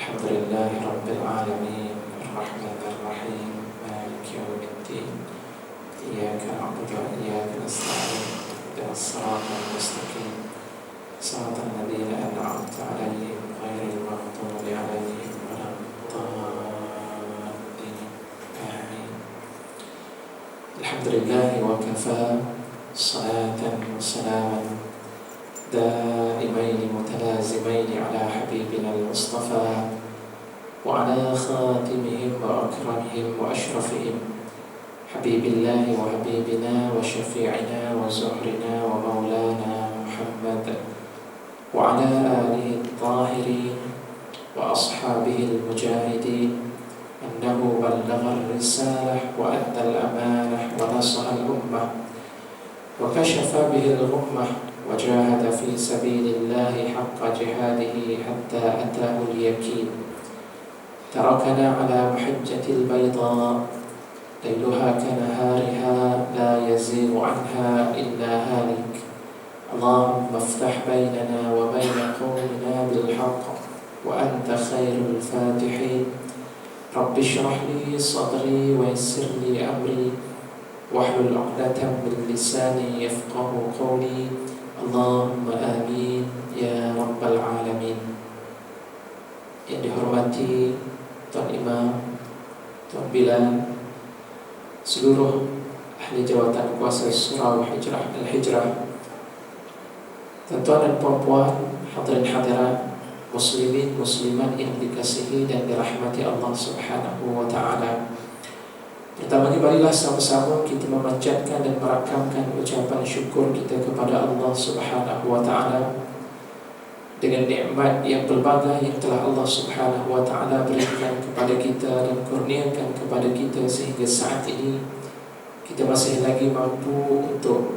Alhamdulillahi Rabbil Alamin Ar-Rahmanir Rahim Maliki Yawmiddin Iyyaka na'budu wa iyyaka nasta'in Ihdinas siratal mustaqim Siratal ladzina an'amta 'alaihim ghairil maghdubi 'alaihim waladdallin. Amin. Alhamdulillahi wa kafa salatan wa salaman دائمين متلازمين على حبيبنا المصطفى وعلى خاتمهم وأكرمهم وأشرفهم حبيب الله وحبيبنا وشفيعنا وزهرنا ومولانا محمد وعلى آله الطاهرين وأصحابه المجاهدين أنه بلغ الرسالة وأدى الأمانة ونصح الأمة وكشف به الغمة وجاهد في سبيل الله حق جهاده حتى أتاه اليقين تركنا على محجة البيضاء ليلها كنهارها لا يزيغ عنها إلا هالك اللهم افتح بيننا وبين قومنا بالحق وأنت خير الفاتحين رب اشرح لي صدري ويسر لي أمري واحلل عقدة من لساني يفقه قولي Allahumma amin ya rabbal alamin. Yang dihormati Tuan Imam, Tuan Bilal, seluruh ahli jawatan kuasa surau Al-Hijrah, tuan-tuan dan puan-puan, hadirin hadirat, muslimin muslimat yang dikasihi dan dirahmati Allah Subhanahu wa taala. Pertama-tama marilah sama-sama kita memanjatkan dan merakamkan ucapan syukur kita kepada Allah Subhanahu wa taala dengan nikmat yang berbagai yang telah Allah Subhanahu wa taala berikan kepada kita dan kurniakan kepada kita sehingga saat ini kita masih lagi mampu untuk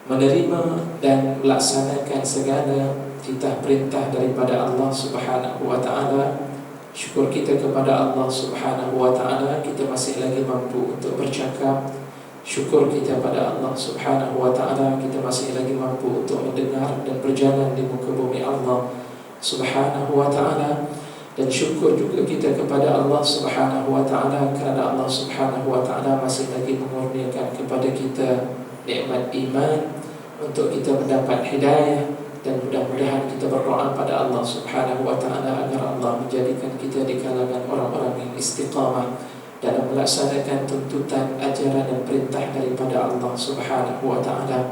menerima dan melaksanakan segala titah perintah daripada Allah Subhanahu wa taala. Syukur kita kepada Allah Subhanahu wa ta'ala, kita masih lagi mampu untuk bercakap. Syukur kita pada Allah Subhanahu wa ta'ala, kita masih lagi mampu untuk mendengar dan berjalan di muka bumi Allah Subhanahu wa ta'ala. Dan syukur juga kita kepada Allah Subhanahu wa ta'ala kerana Allah Subhanahu wa ta'ala masih lagi mengurniakan kepada kita nikmat iman untuk kita mendapat hidayah. Dan mudah-mudahan kita berdoa pada Allah Subhanahu wa ta'ala agar Allah menjadikan kita di kalangan orang-orang yang istiqamah dalam melaksanakan tuntutan, ajaran dan perintah daripada Allah Subhanahu wa ta'ala.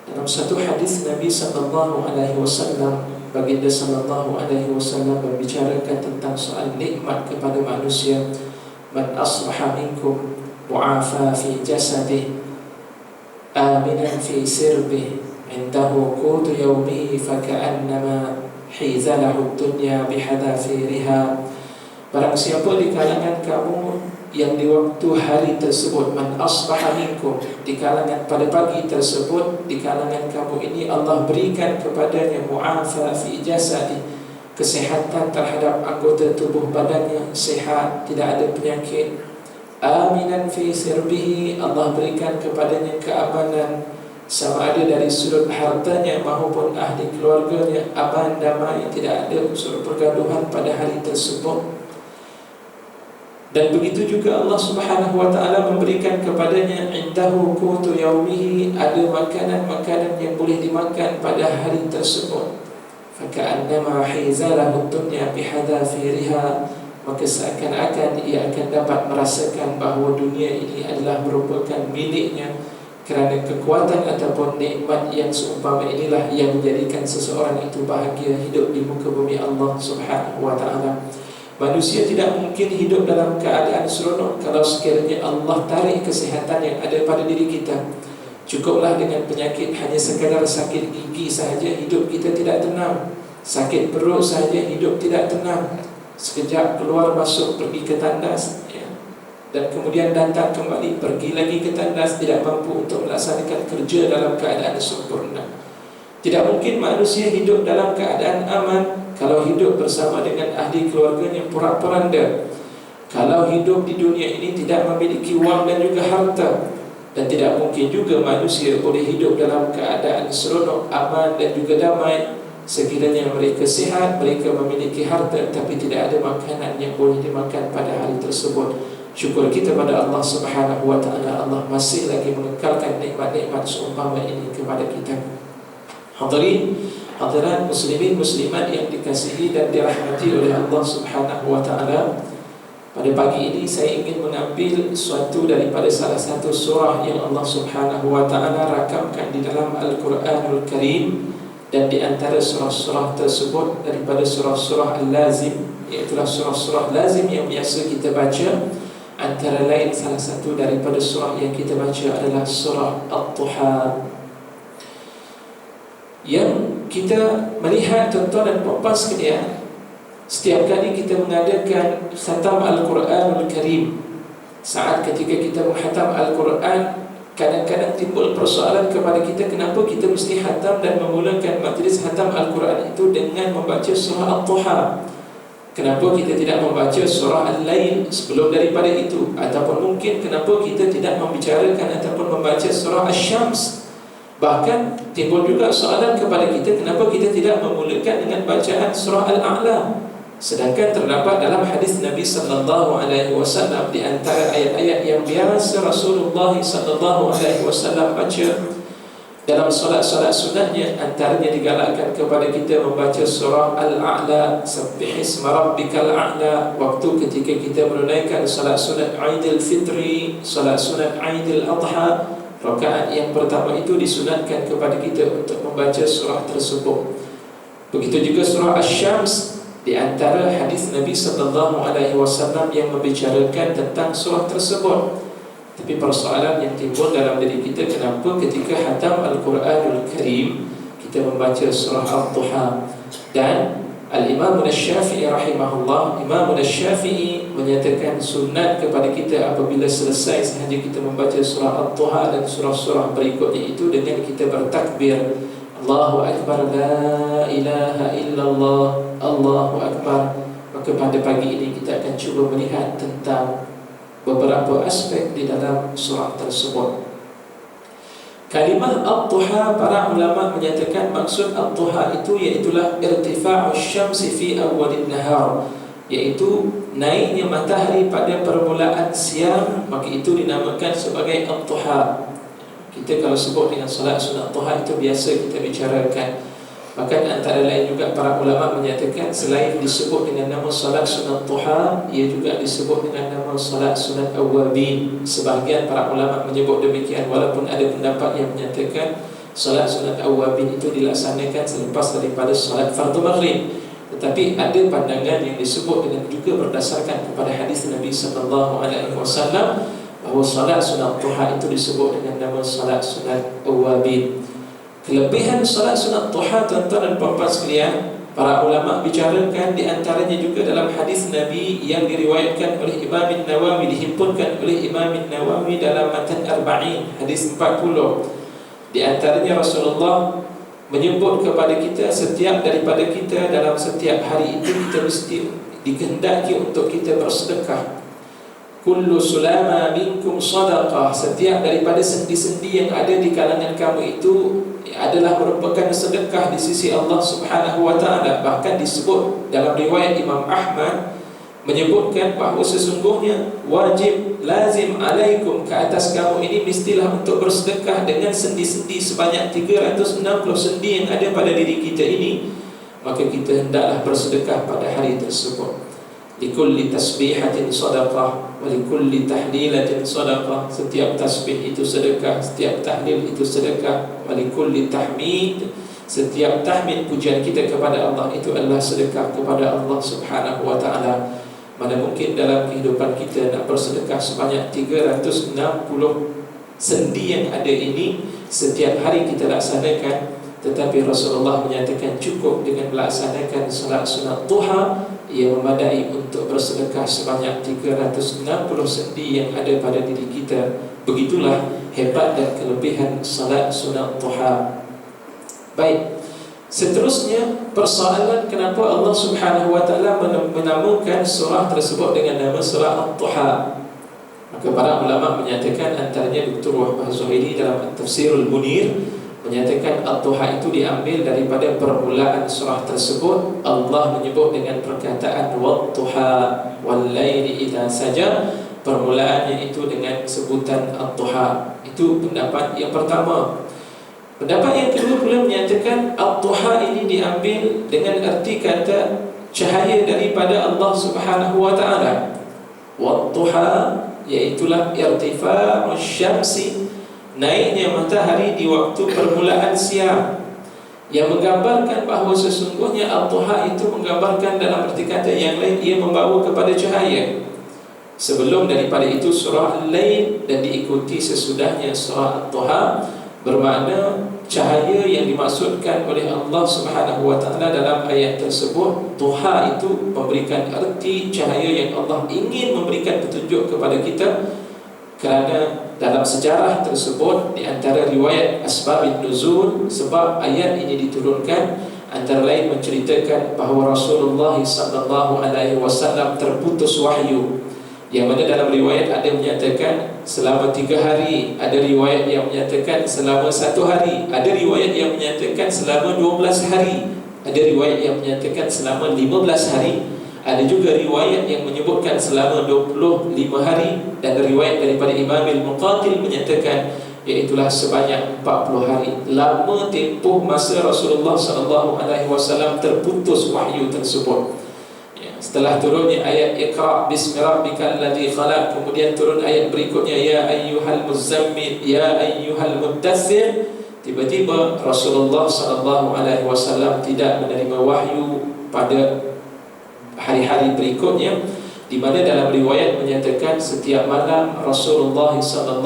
Dalam satu hadis Nabi sallallahu alaihi wasallam, baginda sallallahu alaihi wasallam membicarakan tentang soal nikmat kepada manusia. Man asbaha minkum mu'afa fi jasadih aminan fi sirbih indahu qutu yawmihi faka'annama hizalahu dunya bihadafiriha. Barang siapa di kalangan kamu yang di waktu hari tersebut, man asbaha minkum, di kalangan pada pagi tersebut, di kalangan kamu ini Allah berikan kepadanya mu'afa fi jasadi, kesehatan terhadap anggota tubuh badannya, sehat, tidak ada penyakit. Aminan fi sirbihi, Allah berikan kepadanya keamanan sama ada dari sudut hartanya maupun ahli keluarganya, aman, damai, tidak ada unsur pergaduhan pada hari tersebut. Dan begitu juga Allah Subhanahu wa ta'ala memberikan kepadanya indahu qutu yaumihi, ada makanan-makanan yang boleh dimakan pada hari tersebut. Faka'annama hizalahu dunya bihadafiriha, maka seakan-akan ia akan dapat merasakan bahawa dunia ini adalah merupakan miliknya, kerana kekuatan ataupun nikmat yang seumpama inilah yang menjadikan seseorang itu bahagia hidup di muka bumi Allah Subhanahu wa ta'ala. Manusia tidak mungkin hidup dalam keadaan seronok kalau sekiranya Allah tarik kesihatan yang ada pada diri kita. Cukuplah dengan penyakit hanya sekadar sakit gigi sahaja hidup kita tidak tenang, sakit perut sahaja hidup tidak tenang. Sekejap keluar masuk pergi ke tandas, dan kemudian datang kembali, pergi lagi ke tandas, tidak mampu untuk melaksanakan kerja dalam keadaan sempurna. Tidak mungkin manusia hidup dalam keadaan aman kalau hidup bersama dengan ahli keluarganya porak-poranda, kalau hidup di dunia ini tidak memiliki wang dan juga harta. Dan tidak mungkin juga manusia boleh hidup dalam keadaan seronok, aman dan juga damai sekiranya mereka sihat, mereka memiliki harta, tapi tidak ada makanan yang boleh dimakan pada hari tersebut. Syukur kita pada Allah Subhanahu wa ta'ala, Allah masih lagi mengekalkan nikmat-nikmat seumpama ini kepada kita. Hadirin, hadirat muslimin muslimat yang dikasihi dan dirahmati oleh Allah Subhanahu wa ta'ala, pada pagi ini saya ingin mengambil suatu daripada salah satu surah yang Allah Subhanahu wa ta'ala rakamkan di dalam Al-Quranul Karim, dan di antara surah-surah tersebut daripada surah-surah Al-Lazim, iaitu surah-surah lazim yang biasa kita baca. Antara lain salah satu daripada surah yang kita baca adalah surah At-Tuha. Yang kita melihat tuan-tuan dan puan-puan sekalian, setiap kali kita mengadakan khatam Al-Quranul Karim, saat ketika kita menghatam Al-Quran, kadang-kadang timbul persoalan kepada kita, kenapa kita mesti khatam dan memulakan majlis khatam Al-Quran itu dengan membaca surah At-Tuha? Kenapa kita tidak membaca surah Al-Lail sebelum daripada itu? Ataupun mungkin kenapa kita tidak membicarakan ataupun membaca surah Asy-Syams? Bahkan timbul juga soalan kepada kita, kenapa kita tidak memulakan dengan bacaan surah Al-A'la? Sedangkan terdapat dalam hadis Nabi sallallahu alaihi wasallam di antara ayat-ayat yang biasa Rasulullah sallallahu alaihi wasallam baca dalam solat-solat sunatnya, antaranya digalakkan kepada kita membaca surah Al-A'la, Sabbihisma rabbikal a'la, waktu ketika kita menunaikan solat sunat Aidil Fitri, solat sunat Aidil Adha. Rakaat yang pertama itu disunatkan kepada kita untuk membaca surah tersebut. Begitu juga surah Asy-Syams, di antara hadis Nabi sallallahu alaihi wasallam yang membicarakan tentang surah tersebut. Tapi persoalan yang timbul dalam diri kita, kenapa ketika khatam Al-Quranul Karim kita membaca surah At-Tuha? Dan Al-Imam Asy-Syafi'i rahimahullah, Imam Asy-Syafi'i menyatakan sunat kepada kita apabila selesai sahaja kita membaca surah At-Tuha dan surah-surah berikutnya itu dengan kita bertakbir, Allahu Akbar, La ilaha illallah, Allahu Akbar. Maka pada pagi ini kita akan cuba melihat tentang beberapa aspek di dalam surah tersebut. Kalimah At-Tuha, para ulama menyatakan maksud At-Tuha itu iaitulah irtifa'us syamsi fi awwalin nahar, iaitu naiknya matahari pada permulaan siang, maka itu dinamakan sebagai At-Tuha. Kita kalau sebut dengan salat sunat Tuha itu biasa kita bicarakan. Bahkan antara lain juga para ulama menyatakan selain disebut dengan nama salat sunat Tuha, ia juga disebut dengan nama salat sunat Awwabin. Sebahagian para ulama menyebut demikian, walaupun ada pendapat yang menyatakan salat sunat Awwabin itu dilaksanakan selepas daripada salat fardu maghrib. Tetapi ada pandangan yang disebut dengan juga berdasarkan kepada hadis Nabi sallallahu alaihi wasallam bahawa salat sunat Tuha itu disebut dengan nama salat sunat Awwabin. Kelebihan salat sunat Tuha, tuan-tuan dan puan-puan sekalian, para ulama bicarakan di antaranya juga dalam hadis Nabi yang diriwayatkan oleh Imam Nawawi, dihimpunkan oleh Imam Nawawi dalam Matan Arba'in, hadis 40. Di antaranya Rasulullah menyebut kepada kita, setiap daripada kita dalam setiap hari itu kita mesti dikehendaki untuk kita bersedekah. Kullu sulama minkum sadaqah, setiap daripada sendi-sendi yang ada di kalangan kamu itu adalah merupakan sedekah di sisi Allah Subhanahu wa ta'ala. Bahkan disebut dalam riwayat Imam Ahmad menyebutkan bahawa sesungguhnya wajib, lazim alaikum, ke atas kamu ini mestilah untuk bersedekah dengan sendi-sendi sebanyak 360 sendi yang ada pada diri kita ini. Maka kita hendaklah bersedekah pada hari tersebut. Likulli tasbihatin sadaqah wa likulli tahlilatin sadaqah, setiap tasbih itu sedekah, setiap tahlil itu sedekah. Wa likulli tahmid, setiap tahmid pujian kita kepada Allah itu adalah sedekah kepada Allah Subhanahu wa ta'ala. Mana mungkin dalam kehidupan kita nak bersedekah sebanyak 360 sendi yang ada ini setiap hari kita laksanakan. Tetapi Rasulullah menyatakan cukup dengan melaksanakan salat sunat Tuha, ia memadai untuk bersedekah sebanyak 360 sendi yang ada pada diri kita. Begitulah hebat dan kelebihan salat sunat Tuha. Baik, seterusnya persoalan kenapa Allah Subhanahu wa ta'ala menamakan surah tersebut dengan nama surah At-Tuha. Maka para ulama menyatakan, antaranya Dr. Wahbah Zuhaili dalam Tafsirul Munir menyatakan Ad-Duha itu diambil daripada permulaan surah tersebut. Allah menyebut dengan perkataan Wad-Duha wal-laili idza saja. Permulaannya itu dengan sebutan Ad-Duha. Itu pendapat yang pertama. Pendapat yang kedua pula menyatakan Ad-Duha ini diambil dengan erti kata cahaya daripada Allah Subhanahu wa taala. Wad-Duha iaitulah irtifa'us syamsi, naiknya matahari di waktu permulaan siang, yang menggambarkan bahawa sesungguhnya Ad-Duha itu menggambarkan dalam erti kata yang lain ia membawa kepada cahaya. Sebelum daripada itu surah Al-Lail dan diikuti sesudahnya surah Ad-Duha, bermakna cahaya yang dimaksudkan oleh Allah Subhanahu wa taala dalam ayat tersebut. Duha itu memberikan erti cahaya yang Allah ingin memberikan petunjuk kepada kita, kerana dalam sejarah tersebut di antara riwayat asbabun nuzul sebab ayat ini diturunkan, antara lain menceritakan bahawa Rasulullah sallallahu alaihi wasallam terputus wahyu, yang mana dalam riwayat ada menyatakan selama 3 hari, ada riwayat yang menyatakan selama 1 hari, ada riwayat yang menyatakan selama 12 hari, ada riwayat yang menyatakan selama 15 hari, ada juga riwayat yang menyebutkan selama 25 hari, dan riwayat daripada Imam Al-Muqatil menyatakan iaitulah sebanyak 40 hari. Lama tempoh masa Rasulullah SAW terputus wahyu tersebut. Setelah turunnya ayat Iqra bismi rabbikal ladzi khalaq, kemudian turun ayat berikutnya ya ayyuhal muzammil ya ayyuhal mudaththir, tiba-tiba Rasulullah SAW tidak menerima wahyu pada hari-hari berikutnya, di mana dalam riwayat menyatakan setiap malam Rasulullah SAW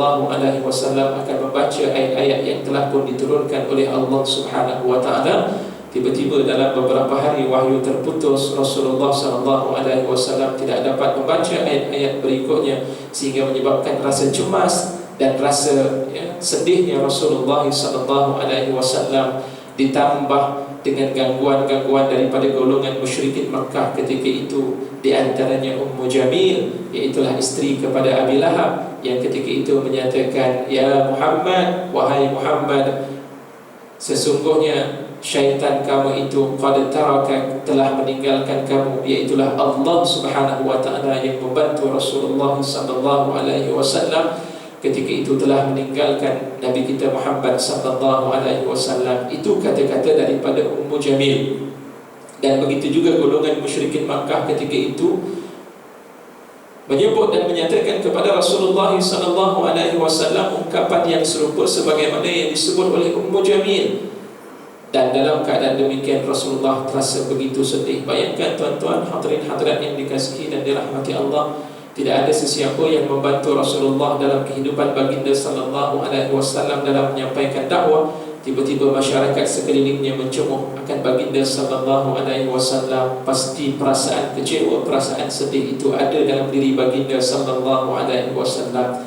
akan membaca ayat-ayat yang telah pun diturunkan oleh Allah Subhanahu wa taala. Tiba-tiba dalam beberapa hari wahyu terputus, Rasulullah SAW tidak dapat membaca ayat-ayat berikutnya, sehingga menyebabkan rasa cemas dan rasa sedihnya Rasulullah SAW, ditambah dengan gangguan-gangguan daripada golongan musyrikin Makkah ketika itu, di antaranya Ummu Jamil, iaitulah isteri kepada Abi Lahab, yang ketika itu menyatakan ya Muhammad, wahai Muhammad, sesungguhnya syaitan kamu itu qad tarakak, telah meninggalkan kamu, iaitulah Allah Subhanahu wa taala yang membantu Rasulullah sallallahu alaihi wasallam ketika itu telah meninggalkan Nabi kita Muhammad sallallahu alaihi wasallam. Itu kata-kata daripada Ummu Jamil. Dan begitu juga golongan musyrikin Makkah ketika itu menyebut dan menyatakan kepada Rasulullah sallallahu alaihi wasallam ungkapan yang serupa sebagaimana yang disebut oleh Ummu Jamil. Dan dalam keadaan demikian Rasulullah terasa begitu sedih. Bayangkan tuan-tuan, hadirin hadirat yang dikasihi dan dirahmati Allah, tidak ada sesiapa yang membantu Rasulullah dalam kehidupan baginda sallallahu alaihi wasallam dalam menyampaikan dakwah. Tiba-tiba masyarakat sekelilingnya mencemuh akan baginda sallallahu alaihi wasallam. Pasti perasaan kecewa, perasaan sedih itu ada dalam diri baginda sallallahu alaihi wasallam.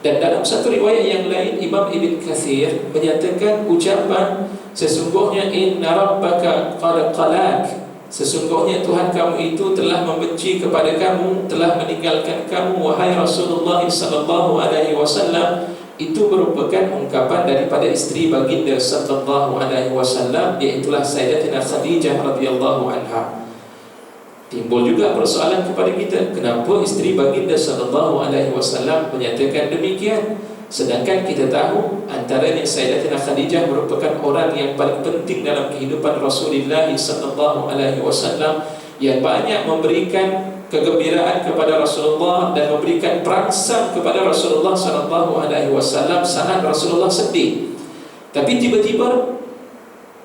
Dan dalam satu riwayat yang lain, Imam Ibn Kathir menyatakan ucapan sesungguhnya inna rabbaka qad qalak, sesungguhnya Tuhan kamu itu telah membenci kepada kamu, telah meninggalkan kamu wahai Rasulullah sallallahu alaihi wasallam. Itu merupakan ungkapan daripada isteri baginda sallallahu alaihi wasallam, iaitulah Sayyidatina Khadijah radhiyallahu anha. Timbul juga persoalan kepada kita, kenapa isteri baginda sallallahu alaihi wasallam menyatakan demikian, sedangkan kita tahu antaranya Sayyidatina Khadijah merupakan orang yang paling penting dalam kehidupan Rasulullah sallallahu alaihi wasallam, yang banyak memberikan kegembiraan kepada Rasulullah dan memberikan perangsang kepada Rasulullah sallallahu alaihi wasallam saat Rasulullah sedih. Tapi tiba-tiba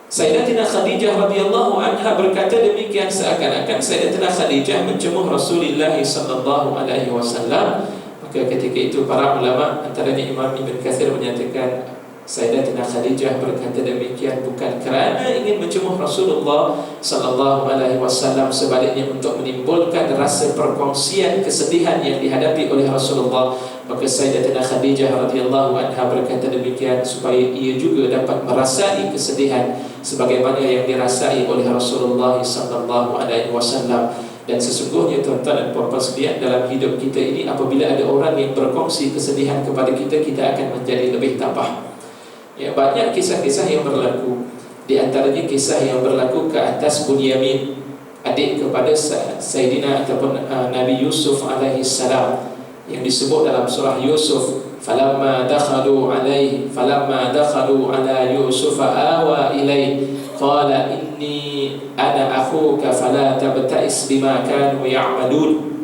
Sayyidatina Khadijah radhiyallahu anha berkata demikian, seakan-akan Sayyidatina Khadijah mencemuh Rasulullah sallallahu alaihi wasallam. Maka ketika itu para ulama, antaranya Imam Ibn Kathir menyatakan Sayyidatina Khadijah berkata demikian bukan kerana ingin mencemuh Rasulullah sallallahu alaihi wasallam, sebaliknya untuk menimbulkan rasa perkongsian kesedihan yang dihadapi oleh Rasulullah. Maka Sayyidatina Khadijah radhiyallahu anha berkata demikian supaya ia juga dapat merasai kesedihan sebagaimana yang dirasai oleh Rasulullah sallallahu alaihi wasallam. Dan sesungguhnya tuan-tuan dan puan-puan sekalian, dalam hidup kita ini apabila ada orang yang berkongsi kesedihan kepada kita, kita akan menjadi lebih tabah. Ya, banyak kisah-kisah yang berlaku. Di antaranya kisah yang berlaku ke atas Bunyamin, adik kepada Sayyidina ataupun Nabi Yusuf alaihi salam, yang disebut dalam surah Yusuf, falamma dakhalu ala Yusuf awa ilaihi qala inni ana akhuka fala tabta'is bima kanu ya'malun.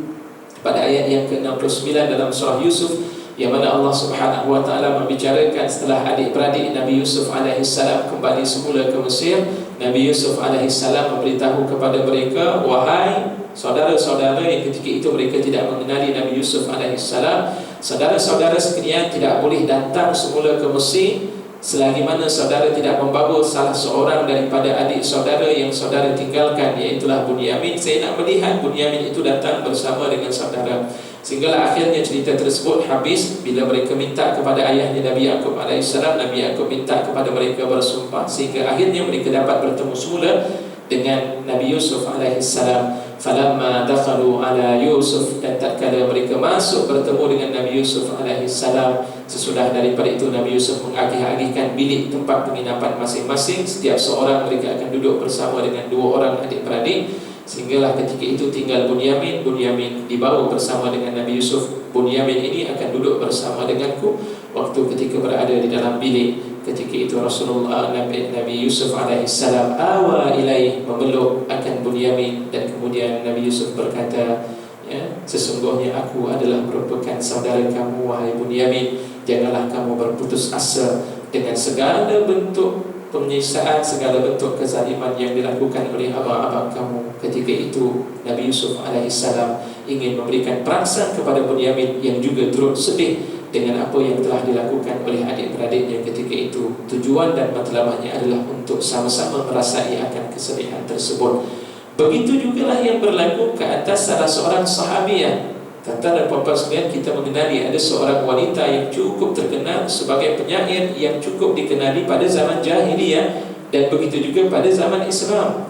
Pada ayat yang ke-69 dalam surah Yusuf, yang mana Allah Subhanahu wa taala membicarakan setelah adik-beradik Nabi Yusuf alaihi salam kembali semula ke Mesir, Nabi Yusuf alaihi salam memberitahu kepada mereka, wahai saudara-saudara yang ketika itu mereka tidak mengenali Nabi Yusuf alaihi salam, saudara-saudara sekalian tidak boleh datang semula ke Mesir selagi mana saudara tidak membawa salah seorang daripada adik saudara yang saudara tinggalkan, iaitulah Bunyamin. Saya nak melihat Bunyamin itu datang bersama dengan saudara. Sehinggalah akhirnya cerita tersebut habis bila mereka minta kepada ayahnya Nabi Yaqub alaihissalam. Nabi Yaqub minta kepada mereka bersumpah, sehingga akhirnya mereka dapat bertemu semula dengan Nabi Yusuf alaihissalam. Falamma dakhalu ala Yusuf, dan tatkala mereka masuk bertemu dengan Nabi Yusuf alaihissalam, sesudah daripada itu Nabi Yusuf mengagih-agihkan bilik tempat penginapan masing-masing. Setiap seorang mereka akan duduk bersama dengan dua orang adik-beradik. Sehinggalah ketika itu tinggal Bunyamin. Bunyamin dibawa bersama dengan Nabi Yusuf. Bunyamin ini akan duduk bersama denganku waktu ketika berada di dalam bilik. Ketika itu Rasulullah Nabi Yusuf alaihissalam awa ilaih, memeluk akan Bunyamin, dan kemudian Nabi Yusuf berkata, ya, sesungguhnya aku adalah merupakan saudara kamu wahai Bunyamin. Janganlah kamu berputus asa dengan segala bentuk penyiksaan, segala bentuk kezaliman yang dilakukan oleh abang-abang kamu. Ketika itu Nabi Yusuf alaihissalam ingin memberikan perangsang kepada Bunyamin yang juga turut sedih dengan apa yang telah dilakukan oleh adik-beradiknya ketika itu. Tujuan dan matlamahnya adalah untuk sama-sama merasai akan kesedihan tersebut. Begitu jugalah yang berlaku ke atas salah seorang sahabiah. Tuan-tuan dan puan-puan sekalian, kita mengenali ada seorang wanita yang cukup terkenal sebagai penyair, yang cukup dikenali pada zaman jahiliyah dan begitu juga pada zaman Islam.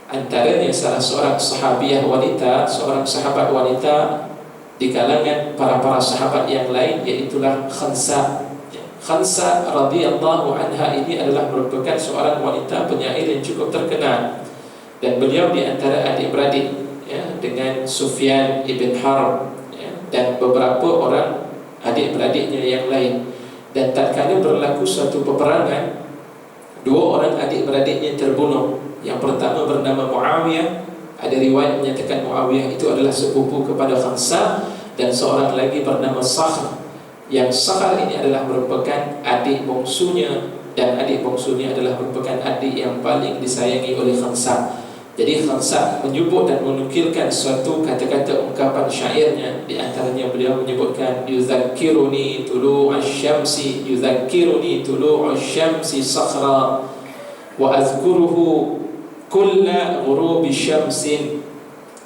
Antaranya salah seorang sahabiah wanita, seorang sahabat wanita di kalangan para sahabat yang lain, iaitulah Khansa. Khansa radhiyallahu anha ini adalah merupakan seorang wanita penyair yang cukup terkenal, dan beliau di antara adik-beradik, ya, dengan Sufyan ibn Harb, ya, dan beberapa orang adik-beradiknya yang lain. Dan tatkala berlaku suatu peperangan, dua orang adik-beradiknya terbunuh. Yang pertama bernama Muawiyah. Ada riwayat menyatakan Muawiyah itu adalah sepupu kepada Khansa, dan seorang lagi bernama Sakhr. Yang Sakhr ini adalah merupakan adik bongsunya, dan adik bongsunya adalah merupakan adik yang paling disayangi oleh Khansa. Jadi Khansa menyebut dan menukilkan suatu kata-kata ungkapan syairnya. Di antaranya beliau menyebutkan, yuzakkiruni tulu'asyamsi, yuzakkiruni tulu'asyamsi sakhra, wa azkuruhu kulla ghurubi syamsin,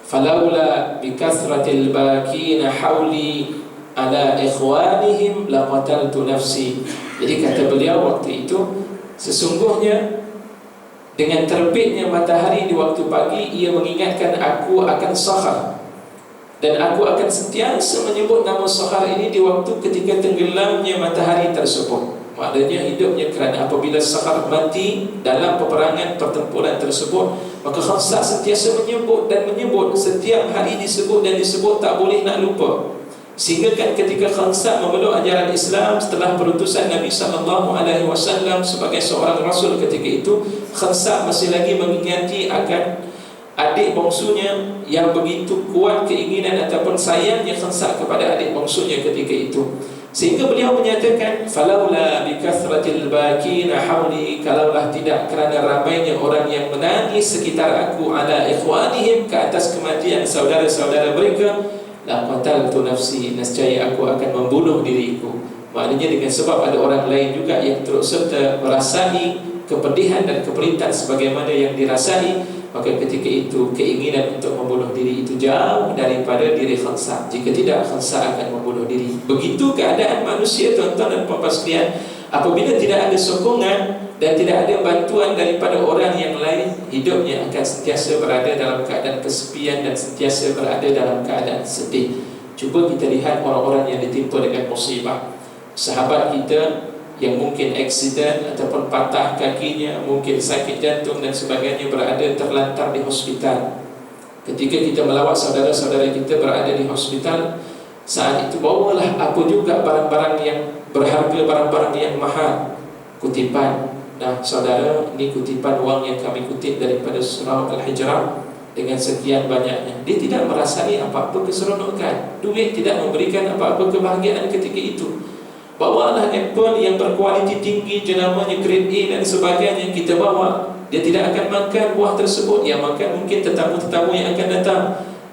falawla bikathratil bakina hawli ala ikhwanihim laqataltu nafsi. Jadi kata beliau waktu itu, sesungguhnya dengan terbitnya matahari di waktu pagi, ia mengingatkan aku akan Sakhr, dan aku akan sentiasa menyebut nama Sakhr ini di waktu ketika tenggelamnya matahari tersebut. Maknanya hidupnya, kerana apabila Sakhr mati dalam peperangan pertempuran tersebut, maka Khansa sentiasa menyebut dan menyebut, setiap hari disebut dan disebut, tak boleh nak lupa. Sehingga kan ketika Khansa memeluk ajaran Islam setelah perutusan Nabi SAW sebagai seorang Rasul ketika itu, Khansa masih lagi mengingati akan adik bongsunya yang begitu kuat keinginan ataupun sayangnya Khansa kepada adik bongsunya ketika itu. Sehingga beliau menyatakan, falaula bikathratil bakina hawli, kalaulah tidak kerana ramainya orang yang menangis sekitar aku, ala ikhwanihim, ke atas kematian saudara-saudara mereka, laqataltu nafsi, nescaya aku akan membunuh diriku. Maknanya dengan sebab ada orang lain juga yang turut serta merasai kepedihan dan keperitan sebagaimana yang dirasai, maka ketika itu keinginan untuk membunuh diri itu jauh daripada diri Khansa. Jika tidak, Khansa akan membunuh diri. Begitu keadaan manusia, tuan-tuan dan puan-puan sekalian. Apabila tidak ada sokongan dan tidak ada bantuan daripada orang yang lain, hidupnya akan sentiasa berada dalam keadaan kesepian dan sentiasa berada dalam keadaan sedih. Cuba kita lihat orang-orang yang ditimpa dengan musibah. Sahabat kita yang mungkin aksiden ataupun patah kakinya, mungkin sakit jantung dan sebagainya, berada terlantar di hospital. Ketika kita melawat saudara-saudara kita berada di hospital, saat itu bawalah aku juga barang-barang yang berharga, barang-barang yang mahal, kutipan. Nah saudara, ini kutipan wang yang kami kutip daripada surah Al-Hijrah dengan sekian banyaknya. Dia tidak merasai apa-apa keseronokan, duit tidak memberikan apa-apa kebahagiaan ketika itu. Bawalah apple yang berkualiti tinggi, jenamanya grade A dan sebagainya, kita bawa. Dia tidak akan makan buah tersebut. Yang makan mungkin tetamu-tetamu yang akan datang.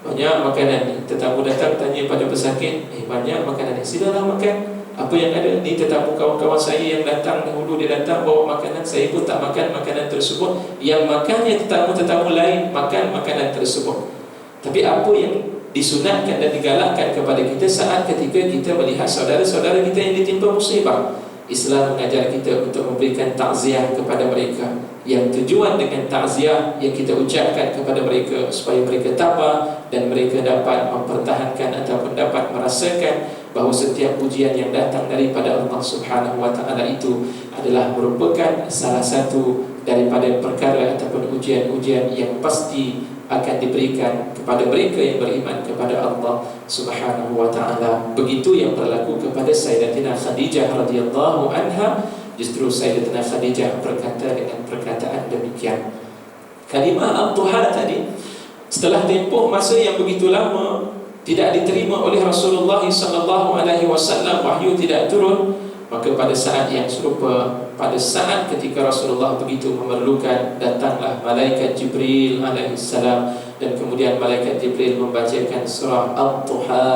Banyak makanan ni, tetamu datang tanya pada pesakit, banyak makanan ni, silalah makan apa yang ada. Ni tetamu kawan-kawan saya yang datang dahulu, dia datang bawa makanan, saya pun tak makan makanan tersebut. Yang makannya tetamu-tetamu lain makan makanan tersebut. Tapi apa yang disunatkan dan digalakkan kepada kita saat ketika kita melihat saudara-saudara kita yang ditimpa musibah, Islam mengajar kita untuk memberikan takziah kepada mereka. Yang tujuan dengan takziah yang kita ucapkan kepada mereka supaya mereka tabah dan mereka dapat mempertahankan ataupun dapat merasakan bahawa setiap ujian yang datang daripada Allah Subhanahu wa taala itu adalah merupakan salah satu daripada perkara ataupun ujian-ujian yang pasti akan diberikan kepada mereka yang beriman kepada Allah Subhanahu wa taala. Begitu yang berlaku kepada Sayyidatina Khadijah radhiyallahu anha. Justru Sayyidatina Khadijah berkata dengan perkataan demikian. Kalimah Al-Tuha tadi, setelah tempoh masa yang begitu lama tidak diterima oleh Rasulullah sallallahu alaihi wasallam, wahyu tidak turun, maka pada saat yang serupa, pada saat ketika Rasulullah begitu memerlukan, datanglah malaikat Jibril alaihissalam, dan kemudian malaikat Jibril membacakan surah Al-Tuha,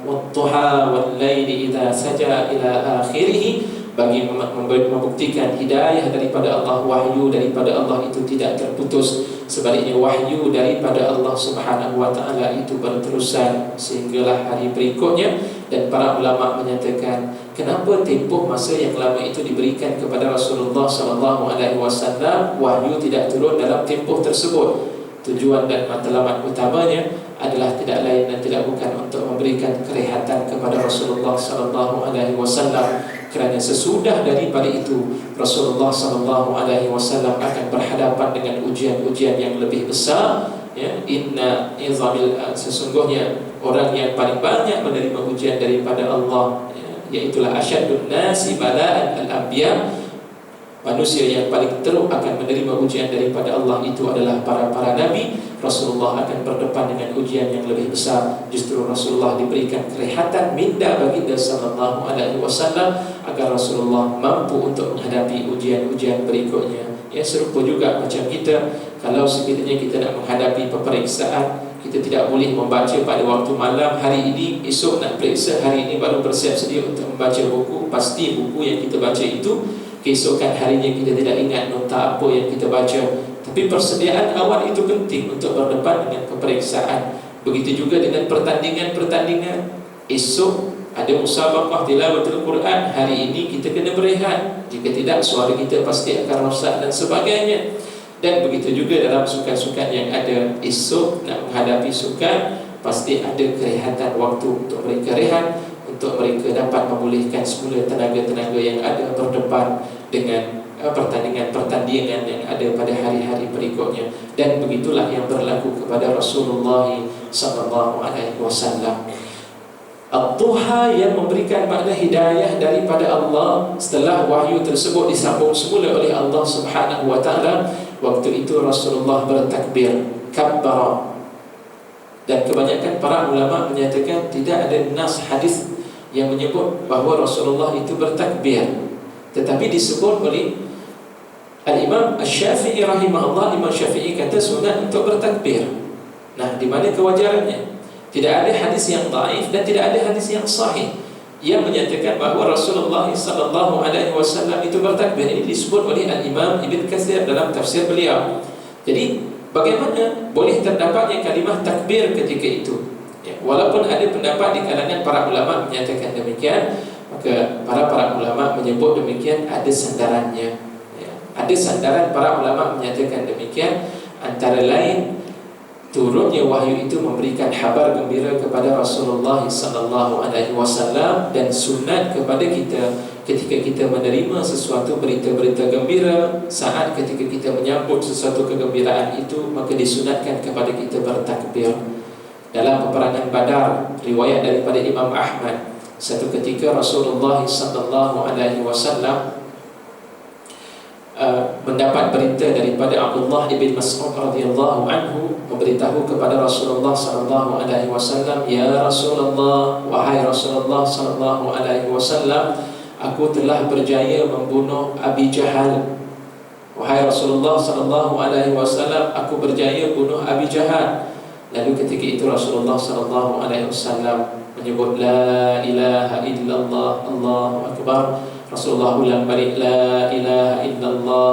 Wat-Tuha wal-laili idza saja ila akhirih, bagi membuktikan hidayah daripada Allah, wahyu daripada Allah itu tidak terputus. Sebaliknya wahyu daripada Allah Subhanahu wa taala itu berterusan sehinggalah hari berikutnya. Dan para ulama menyatakan, kenapa tempoh masa yang lama itu diberikan kepada Rasulullah sallallahu alaihi wasallam, wahyu tidak turun dalam tempoh tersebut? Tujuan dan matlamat utamanya adalah tidak lain dan tidak bukan untuk memberikan kerehatan kepada Rasulullah sallallahu alaihi wasallam, kerana sesudah daripada itu Rasulullah sallallahu alaihi wasallam akan berhadapan dengan ujian-ujian yang lebih besar. Ya, inna izamil, sesungguhnya orang yang paling banyak menerima ujian daripada Allah, yaitulah asyadun nasi bala'an al-anbiya, manusia yang paling teruk akan menerima ujian daripada Allah itu adalah para nabi. Rasulullah akan berdepan dengan ujian yang lebih besar. Justru Rasulullah diberikan kerehatan minda baginda sallallahu alaihi wasallam agar Rasulullah mampu untuk menghadapi ujian-ujian berikutnya. Ya, serupa juga macam kita, kalau sekiranya kita nak menghadapi peperiksaan, kita tidak boleh membaca pada waktu malam hari ini, esok nak periksa, hari ini baru bersiap sedia untuk membaca buku. Pasti buku yang kita baca itu keesokan harinya kita tidak ingat nota apa yang kita baca. Tapi persediaan awal itu penting untuk berdepan dengan peperiksaan. Begitu juga dengan pertandingan-pertandingan. Esok ada musabaqah tilawatul Quran, hari ini kita kena berehat. Jika tidak, suara kita pasti akan rosak dan sebagainya. Dan begitu juga dalam sukan-sukan yang ada. Esok nak menghadapi sukan, pasti ada kerehatan waktu untuk mereka rehat, untuk mereka dapat memulihkan semula tenaga-tenaga yang ada berdepan dengan pertandingan-pertandingan yang ada pada hari-hari berikutnya. Dan begitulah yang berlaku kepada Rasulullah sallallahu alaihi wasallam. Al-Tuha yang memberikan makna hidayah daripada Allah. Setelah wahyu tersebut disambung semula oleh Allah Subhanahu wa taala, waktu itu Rasulullah bertakbir, kabbara. Dan kebanyakan para ulama menyatakan tidak ada nas hadis yang menyebut bahawa Rasulullah itu bertakbir, tetapi disebut oleh Al-Imam Asy-Syafi'i rahimahullah. Imam Syafi'i kata sunat untuk bertakbir. Nah, di mana kewajarannya? Tidak ada hadis yang dhaif dan tidak ada hadis yang sahih yang menyatakan bahawa Rasulullah sallallahu alaihi wasallam itu bertakbir. Ini disebut oleh Al-Imam Ibn Katsir dalam tafsir beliau. Jadi, bagaimana boleh terdapatnya kalimah takbir ketika itu? Ya, walaupun ada pendapat di kalangan para ulama menyatakan demikian, maka para ulama menyebut demikian ada sandarannya. Ya, ada sandaran para ulama menyatakan demikian, antara lain turunnya wahyu itu memberikan khabar gembira kepada Rasulullah sallallahu alaihi wasallam, dan sunat kepada kita ketika kita menerima sesuatu berita-berita gembira, saat ketika kita menyambut sesuatu kegembiraan itu, maka disunatkan kepada kita bertakbir. Dalam peperangan Badar, riwayat daripada Imam Ahmad, satu ketika Rasulullah sallallahu alaihi wasallam mendapat berita daripada Abdullah bin Mas'ud radhiyallahu anhu, memberitahu kepada Rasulullah sallallahu alaihi wasallam, "Ya Rasulullah, wahai Rasulullah sallallahu alaihi wasallam, aku telah berjaya membunuh Abi Jahal." Wahai Rasulullah sallallahu alaihi wasallam, aku berjaya bunuh Abi Jahal. Lalu ketika itu Rasulullah sallallahu alaihi wasallam menyebut la ilaha illallah, Allahu akbar. Rasulullah ulang balik la ilaha illallah,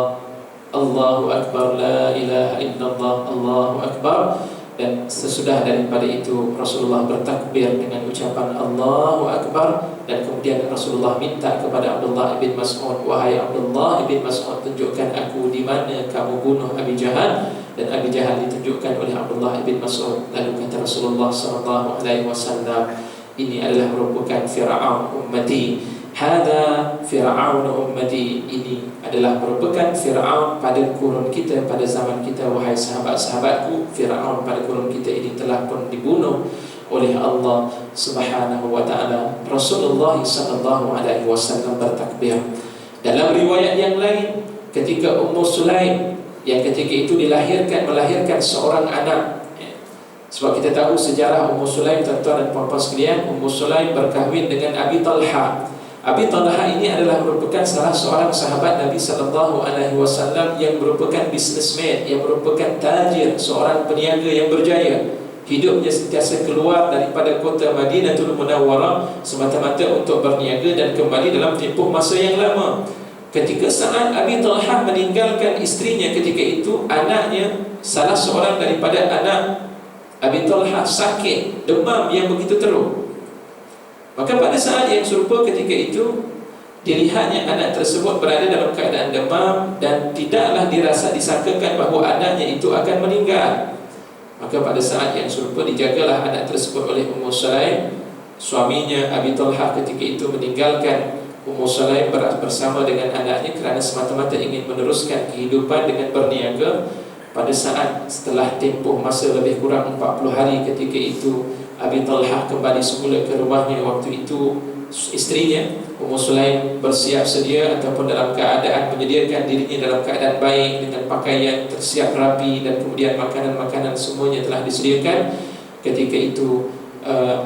Allahu akbar, la ilaha illallah, Allahu akbar. Dan sesudah daripada itu Rasulullah bertakbir dengan ucapan Allahu akbar. Dan kemudian Rasulullah minta kepada Abdullah bin Mas'ud, "Wahai Abdullah bin Mas'ud, tunjukkan aku di mana kamu bunuh Abi Jahal." Dan Abi Jahal ditunjukkan oleh Abdullah bin Mas'ud. Lalu kata Rasulullah sallallahu alaihi wasallam, "Ini adalah merupakan Fir'aun ummati. Hada Fir'aun ummati." Ini adalah merupakan Fir'aun pada kurun kita, pada zaman kita. Wahai sahabat-sahabatku, Fir'aun pada kurun kita ini telah pun dibunuh oleh Allah Subhanahu wa ta'ala. Rasulullah sallallahu alaihi wasallam bertakbir. Dalam riwayat yang lain, ketika Ummu Sulaim yang ketika itu melahirkan seorang anak. Sebab kita tahu sejarah Ummu Sulaim, tuan-tuan dan puan-puan sekalian, Ummu Sulaim berkahwin dengan Abi Talha. Abi Talha ini adalah merupakan salah seorang sahabat Nabi sallallahu alaihi wasallam yang merupakan businessman, yang merupakan tajir, seorang peniaga yang berjaya. Hidupnya sentiasa keluar daripada kota Madinatul Munawwarah semata-mata untuk berniaga dan kembali dalam tempoh masa yang lama. Ketika saat Abi Talha meninggalkan isterinya ketika itu, anaknya, salah seorang daripada anak Abi Talha sakit, demam yang begitu teruk. Maka pada saat yang serupa ketika itu, dilihatnya anak tersebut berada dalam keadaan demam dan tidaklah disangkakan bahawa anaknya itu akan meninggal. Maka pada saat yang serupa dijagalah anak tersebut oleh Ummu Sulaim. Suaminya Abi Talha ketika itu meninggalkan Ummu Sulaim bersama dengan anaknya kerana semata-mata ingin meneruskan kehidupan dengan berniaga. Pada saat setelah tempoh masa lebih kurang 40 hari ketika itu, Abi Talha kembali semula ke rumahnya. Waktu itu isterinya Ummu Sulaim bersiap sedia ataupun dalam keadaan menyediakan dirinya dalam keadaan baik dengan pakaian tersiap rapi dan kemudian makanan-makanan semuanya telah disediakan. Ketika itu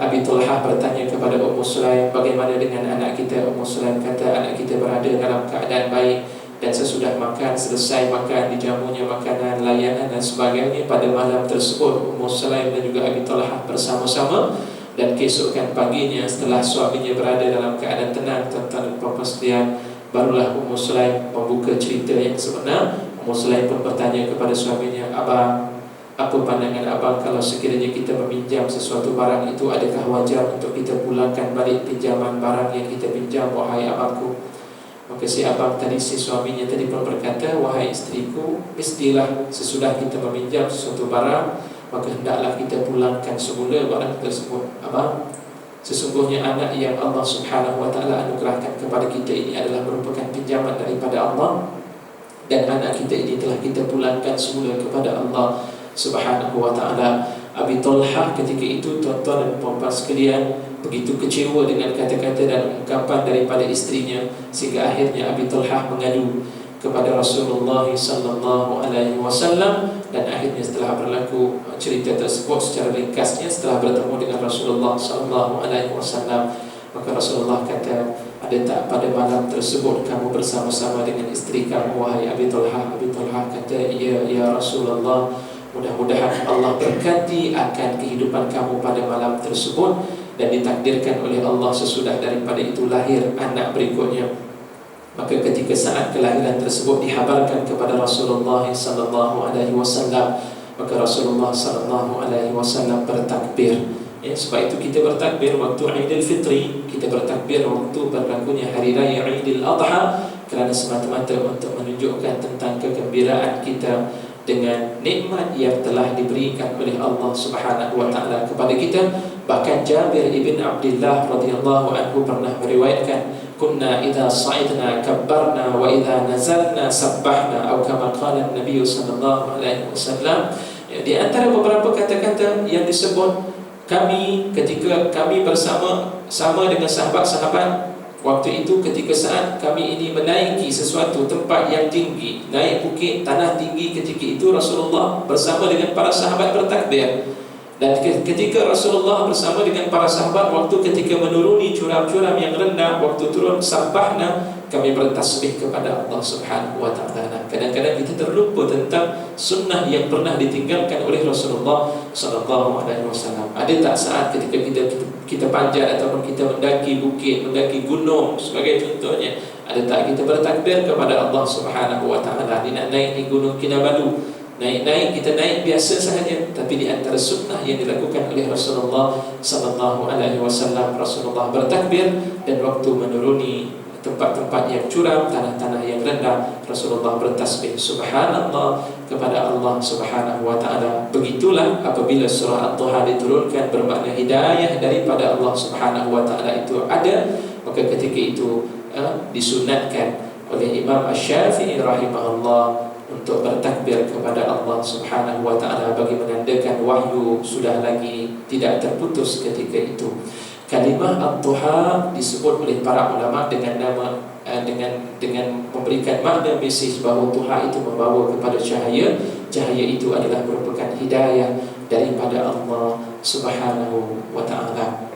Abi Talha bertanya kepada Ummu Sulaim, "Bagaimana dengan anak kita?" Ummu Sulaim kata, "Anak kita berada dalam keadaan baik dan sesudah makan, selesai makan, dijamunya makanan, layanan dan sebagainya." Pada malam tersebut Ummu Sulaim dan juga Abi Talha bersama-sama. Dan keesokan paginya setelah suaminya berada dalam keadaan tenang, tuan-tuan dan puan-puan sekalian, barulah Ummu Sulaim membuka cerita yang sebenar. Ummu Sulaim pun bertanya kepada suaminya, "Abang, apa pandangan abang kalau sekiranya kita meminjam sesuatu barang itu, adakah wajar untuk kita pulangkan balik pinjaman barang yang kita pinjam, wahai abangku?" Maka si abang tadi, si suaminya tadi pun berkata, "Wahai isteriku, mestilah sesudah kita meminjam sesuatu barang, maka hendaklah kita pulangkan semula barang tersebut. Abang, sesungguhnya anak yang Allah Subhanahu wa ta'ala anugerahkan kepada kita ini adalah merupakan pinjaman daripada Allah, dan anak kita ini telah kita pulangkan semula kepada Allah Subhanahu wa ta'ala." Abi Talha ketika itu, tuan-tuan dan puan-puan sekalian, begitu kecewa dengan kata-kata dan ungkapan daripada isterinya, sehingga akhirnya Abi Talha mengadu kepada Rasulullah sallallahu alaihi wasallam. Dan akhirnya setelah berlaku cerita tersebut secara ringkasnya, setelah bertemu dengan Rasulullah sallallahu alaihi wasallam, maka Rasulullah kata, "Ada tak pada malam tersebut kamu bersama-sama dengan isteri kamu, wahai Abi Talha?" Abi Talha kata, "Ya, ya Rasulullah, mudah-mudahan Allah berkati akan kehidupan kamu pada malam tersebut." Dan ditakdirkan oleh Allah sesudah daripada itu lahir anak berikutnya. Maka ketika saat kelahiran tersebut dihabarkan kepada Rasulullah sallallahu alaihi wasallam, maka Rasulullah sallallahu alaihi wasallam bertakbir. Sebab itu kita bertakbir waktu Aidil Fitri, kita bertakbir waktu berlakunya hari raya Aidil Adha, kerana semata-mata untuk menunjukkan tentang kegembiraan kita dengan nikmat yang telah diberikan oleh Allah Subhanahu wa ta'ala kepada kita. Bahkan Jabir ibn Abdullah radhiyallahu anhu pernah meriwayatkan kunna idza sa'idna kabbarna wa idza nazalna sabbahna, atau kama qala Nabi sallallahu alaihi wasallam. Di antara beberapa kata-kata yang disebut, kami ketika kami bersama dengan sahabat-sahabat waktu itu, ketika saat kami ini menaiki sesuatu tempat yang tinggi, naik bukit tanah tinggi, ketika itu Rasulullah bersama dengan para sahabat bertakbir. Dan ketika Rasulullah bersama dengan para sahabat waktu ketika menuruni curam-curam yang rendah, waktu turun sabbahna, kami bertasbih kepada Allah Subhanahu wa taala. Kadang-kadang kita terlupa tentang sunnah yang pernah ditinggalkan oleh Rasulullah sallallahu alaihi wasallam. Ada tak saat ketika kita panjat ataupun kita mendaki bukit, mendaki gunung sebagai contohnya, ada tak kita bertakbir kepada Allah Subhanahu wa taala? Dia nak naik di Gunung Kinabalu, kita naik biasa sahaja, tapi di antara sunnah yang dilakukan oleh Rasulullah sallallahu alaihi wasallam, Rasulullah bertakbir, dan waktu menuruni tempat-tempat yang curam, tanah-tanah yang rendah, Rasulullah bertasbih subhanallah kepada Allah Subhanahu wa taala. Begitulah apabila surah At-Duha diturunkan bermakna hidayah daripada Allah Subhanahu wa taala itu ada, maka ketika itu disunatkan oleh Imam Asy-Syafi'i rahimahullah untuk bertakbir kepada Allah Subhanahu wa taala bagi menandakan wahyu sudah lagi tidak terputus ketika itu. Kalimah At-Duha disebut oleh para ulama dengan nama dengan memberikan makna mesej bahawa Duha itu membawa kepada cahaya. Cahaya itu adalah merupakan hidayah daripada Allah Subhanahu wa taala.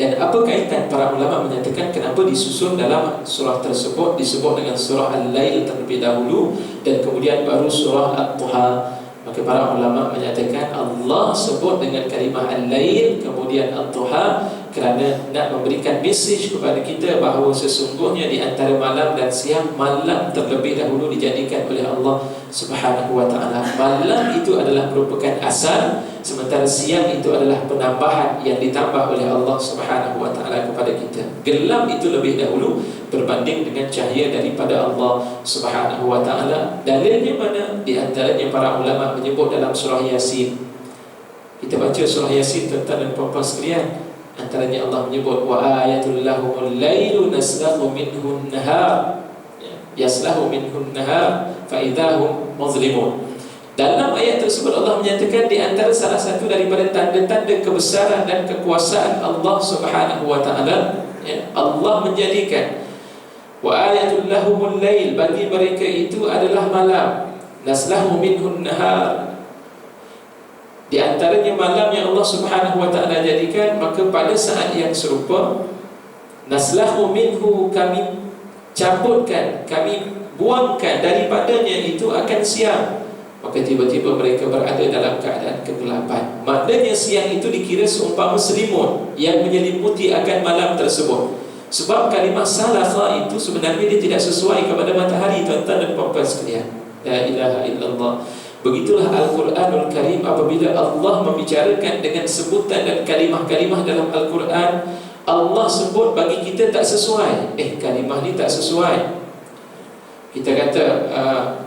Dan apa kaitan para ulama menyatakan kenapa disusun dalam surah tersebut disebut dengan surah Al-Lail terlebih dahulu dan kemudian baru surah At-Duha? Maka para ulama menyatakan Allah sebut dengan kalimah Al-Lail kemudian At-Duha kerana nak memberikan mesej kepada kita bahawa sesungguhnya di antara malam dan siang, malam terlebih dahulu dijadikan oleh Allah Subhanahu wa taala. Malam itu adalah merupakan asal, sementara siang itu adalah penambahan yang ditambah oleh Allah Subhanahu wa taala kepada kita. Gelap itu lebih dahulu berbanding dengan cahaya daripada Allah Subhanahu wa taala. Dalilnya mana? Di antaranya para ulama menyebut dalam surah Yasin. Kita baca surah Yasin, tuan-tuan dan puan-puan sekalian, antaranya Allah menyebut wa ayatul lahumul lailu naslahu minhun nahar yaslahu minhun nahar fa idahum muzlimun. Dalam ayat tersebut Allah menyatakan di antara salah satu daripada tanda-tanda kebesaran dan kekuasaan Allah Subhanahu wa taala, Allah menjadikan wa ayatul lahumul lail, bagi mereka itu adalah malam, naslahu minhun nahar, di antaranya malam yang Allah Subhanahu wa taala jadikan, maka pada saat yang serupa naslahu minhu, kami cabutkan, kami buangkan daripadanya itu akan siang, maka tiba-tiba mereka berada dalam keadaan kegelapan. Maknanya siang itu dikira seumpama selimut yang menyelimuti akan malam tersebut. Sebab kalimah salakha itu sebenarnya dia tidak sesuai kepada matahari, tuan-tuan dan puan-puan sekalian. La ilaha illallah. Begitulah Al-Quranul Karim, apabila Allah membicarakan dengan sebutan dan kalimah-kalimah dalam Al-Quran, Allah sebut bagi kita tak sesuai. Kalimah ni tak sesuai. Kita kata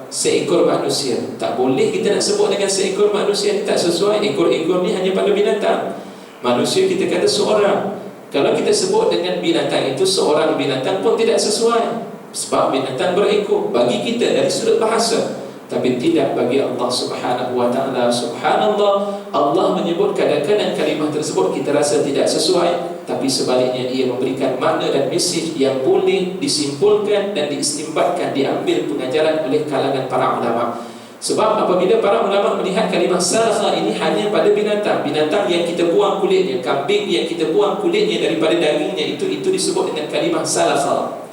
seekor manusia, tak boleh kita nak sebut dengan seekor manusia, ni tak sesuai. Ekor-ekor ni hanya pada binatang. Manusia kita kata seorang. Kalau kita sebut dengan binatang itu seorang binatang pun tidak sesuai, sebab binatang berekor bagi kita dari sudut bahasa. Tapi tidak bagi Allah Subhanahu wa taala. Subhanallah, Allah menyebut kadang-kadang kalimah tersebut kita rasa tidak sesuai, tapi sebaliknya ia memberikan makna dan mesej yang boleh disimpulkan dan diistimbatkan, diambil pengajaran oleh kalangan para ulama. Sebab apabila para ulama melihat kalimah salakha ini hanya pada binatang yang kita buang kulitnya, kambing yang kita buang kulitnya daripada dagingnya, itu disebut dengan kalimah salakha.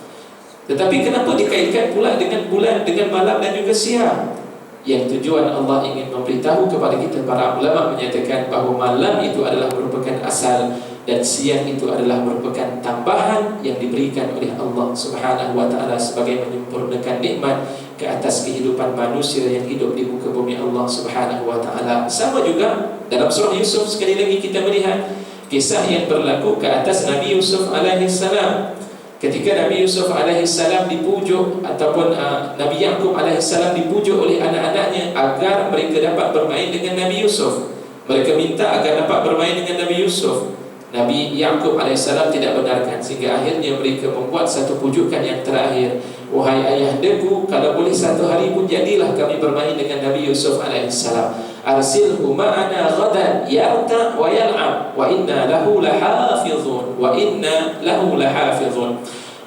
Tetapi kenapa dikaitkan pula dengan bulan, dengan malam dan juga siang? Yang tujuan Allah ingin memberitahu kepada kita, para ulama menyatakan bahawa malam itu adalah merupakan asal dan siang itu adalah merupakan tambahan yang diberikan oleh Allah Subhanahu wa taala sebagai menyempurnakan nikmat ke atas kehidupan manusia yang hidup di muka bumi Allah Subhanahu wa taala. Sama juga dalam surah Yusuf, sekali lagi kita melihat kisah yang berlaku ke atas Nabi Yusuf alaihi salam. Ketika Nabi Yusuf alaihissalam dipujuk, ataupun Nabi Yaqub alaihissalam dipujuk oleh anak-anaknya agar mereka dapat bermain dengan Nabi Yusuf. Mereka minta agar dapat bermain dengan Nabi Yusuf. Nabi Yaqub alaihissalam tidak benarkan, sehingga akhirnya mereka membuat satu pujukan yang terakhir, wahai ayahdaku, kalau boleh satu hari pun jadilah kami bermain dengan Nabi Yusuf alaihissalam. Arsilhu ma'ana ghadan yarta wa yal'ab wa inna lahu lahafizun wa inna lahu lahafizun.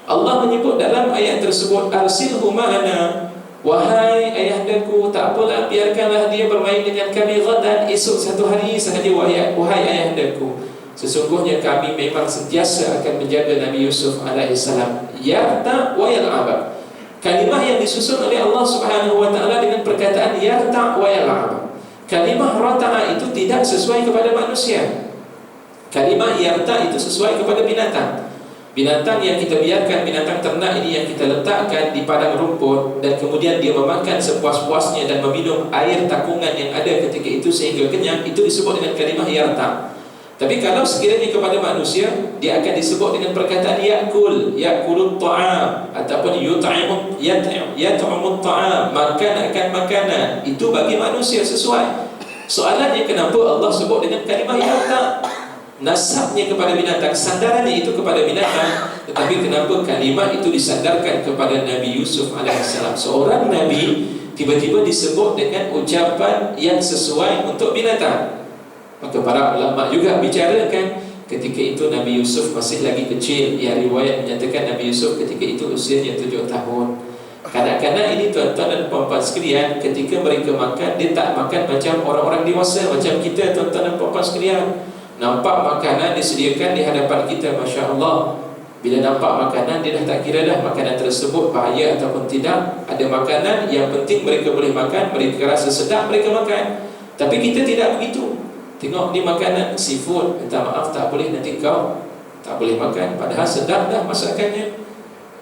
Allah menyebut dalam ayat tersebut, arsilhu ma'ana, wahai ayahdaku, tak apalah, biarkanlah dia bermain dengan kami ghadan, esok satu hari sahaja, wahai ayahdaku, sesungguhnya kami memang sentiasa akan menjaga Nabi Yusuf alaihissalam. Yarta wa yal'ab, kalimah yang disusun oleh Allah Subhanahu wa taala dengan perkataan yarta wa yal'ab. Kalimah rata'a itu tidak sesuai kepada manusia. Kalimah yarta itu sesuai kepada binatang. Binatang yang kita biarkan, binatang ternak ini yang kita letakkan di padang rumput, dan kemudian dia memakan sepuas-puasnya dan meminum air takungan yang ada ketika itu sehingga kenyang, itu disebut dengan kalimah yarta. Tapi kalau sekiranya kepada manusia, dia akan disebut dengan perkataan ya'kul, ya'kulut ta'am, ataupun yut'imut ta'am, makan akan makanan. Itu bagi manusia sesuai. Soalannya, kenapa Allah sebut dengan kalimah yarta? Nasabnya kepada binatang, sandarannya itu kepada binatang, tetapi kenapa kalimah itu disandarkan kepada Nabi Yusuf alaihissalam, seorang Nabi, tiba-tiba disebut dengan ucapan yang sesuai untuk binatang? Maka para ulama juga bicarakan, ketika itu Nabi Yusuf masih lagi kecil. Ya, riwayat menyatakan Nabi Yusuf ketika itu usianya 7 tahun. Kanak-kanak ini, tuan-tuan dan puan-puan sekalian, ketika mereka makan, dia tak makan macam orang-orang dewasa, macam kita, tuan-tuan dan puan-puan sekalian. Nampak makanan disediakan di hadapan kita, Masya Allah, bila nampak makanan, dia dah tak kira dah makanan tersebut bahaya ataupun tidak. Ada makanan yang penting mereka boleh makan, mereka rasa sedap, mereka makan. Tapi kita tidak begitu. Tengok ni makanan seafood, minta maaf tak boleh, nanti kau tak boleh makan, padahal sedap dah masakannya.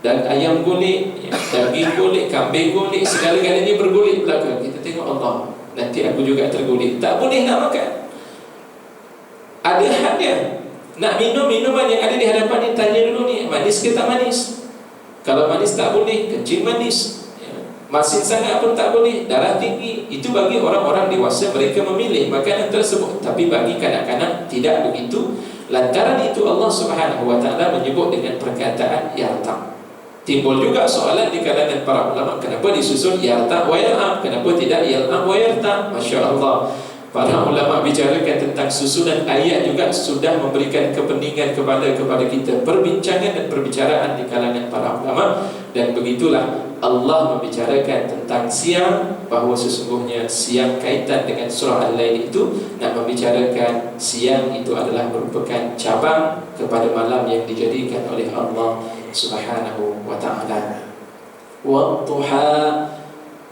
Dan ayam golek, daging golek, kambing golek, segala-galanya bergolek belakang. Kita tengok, Allah, nanti aku juga tergolek, tak boleh nak makan. Ada hadnya. Nak minum minuman yang ada di hadapan ni, tanya dulu ni, manis ke tak manis? Kalau manis tak boleh, kencing manis. Masin sangat pun tak boleh, darah tinggi. Itu bagi orang-orang dewasa, mereka memilih makanan tersebut. Tapi bagi kanak-kanak tidak begitu. Lantaran itu Allah Subhanahu wa taala menyebut dengan perkataan yarta. Timbul juga soalan di kalangan para ulama, kenapa disusun yarta wa yal'ab, kenapa tidak yal'ab wa yarta? Masya Allah, para ulama bicarakan tentang susunan ayat juga sudah memberikan kepentingan kepada kita, perbincangan dan perbicaraan di kalangan para ulama. Dan begitulah Allah membicarakan tentang siang, bahawa sesungguhnya siang kaitan dengan surah Al-Lail itu nak membicarakan siang itu adalah merupakan cabang kepada malam yang dijadikan oleh Allah Subhanahu wa ta'ala. Wadduha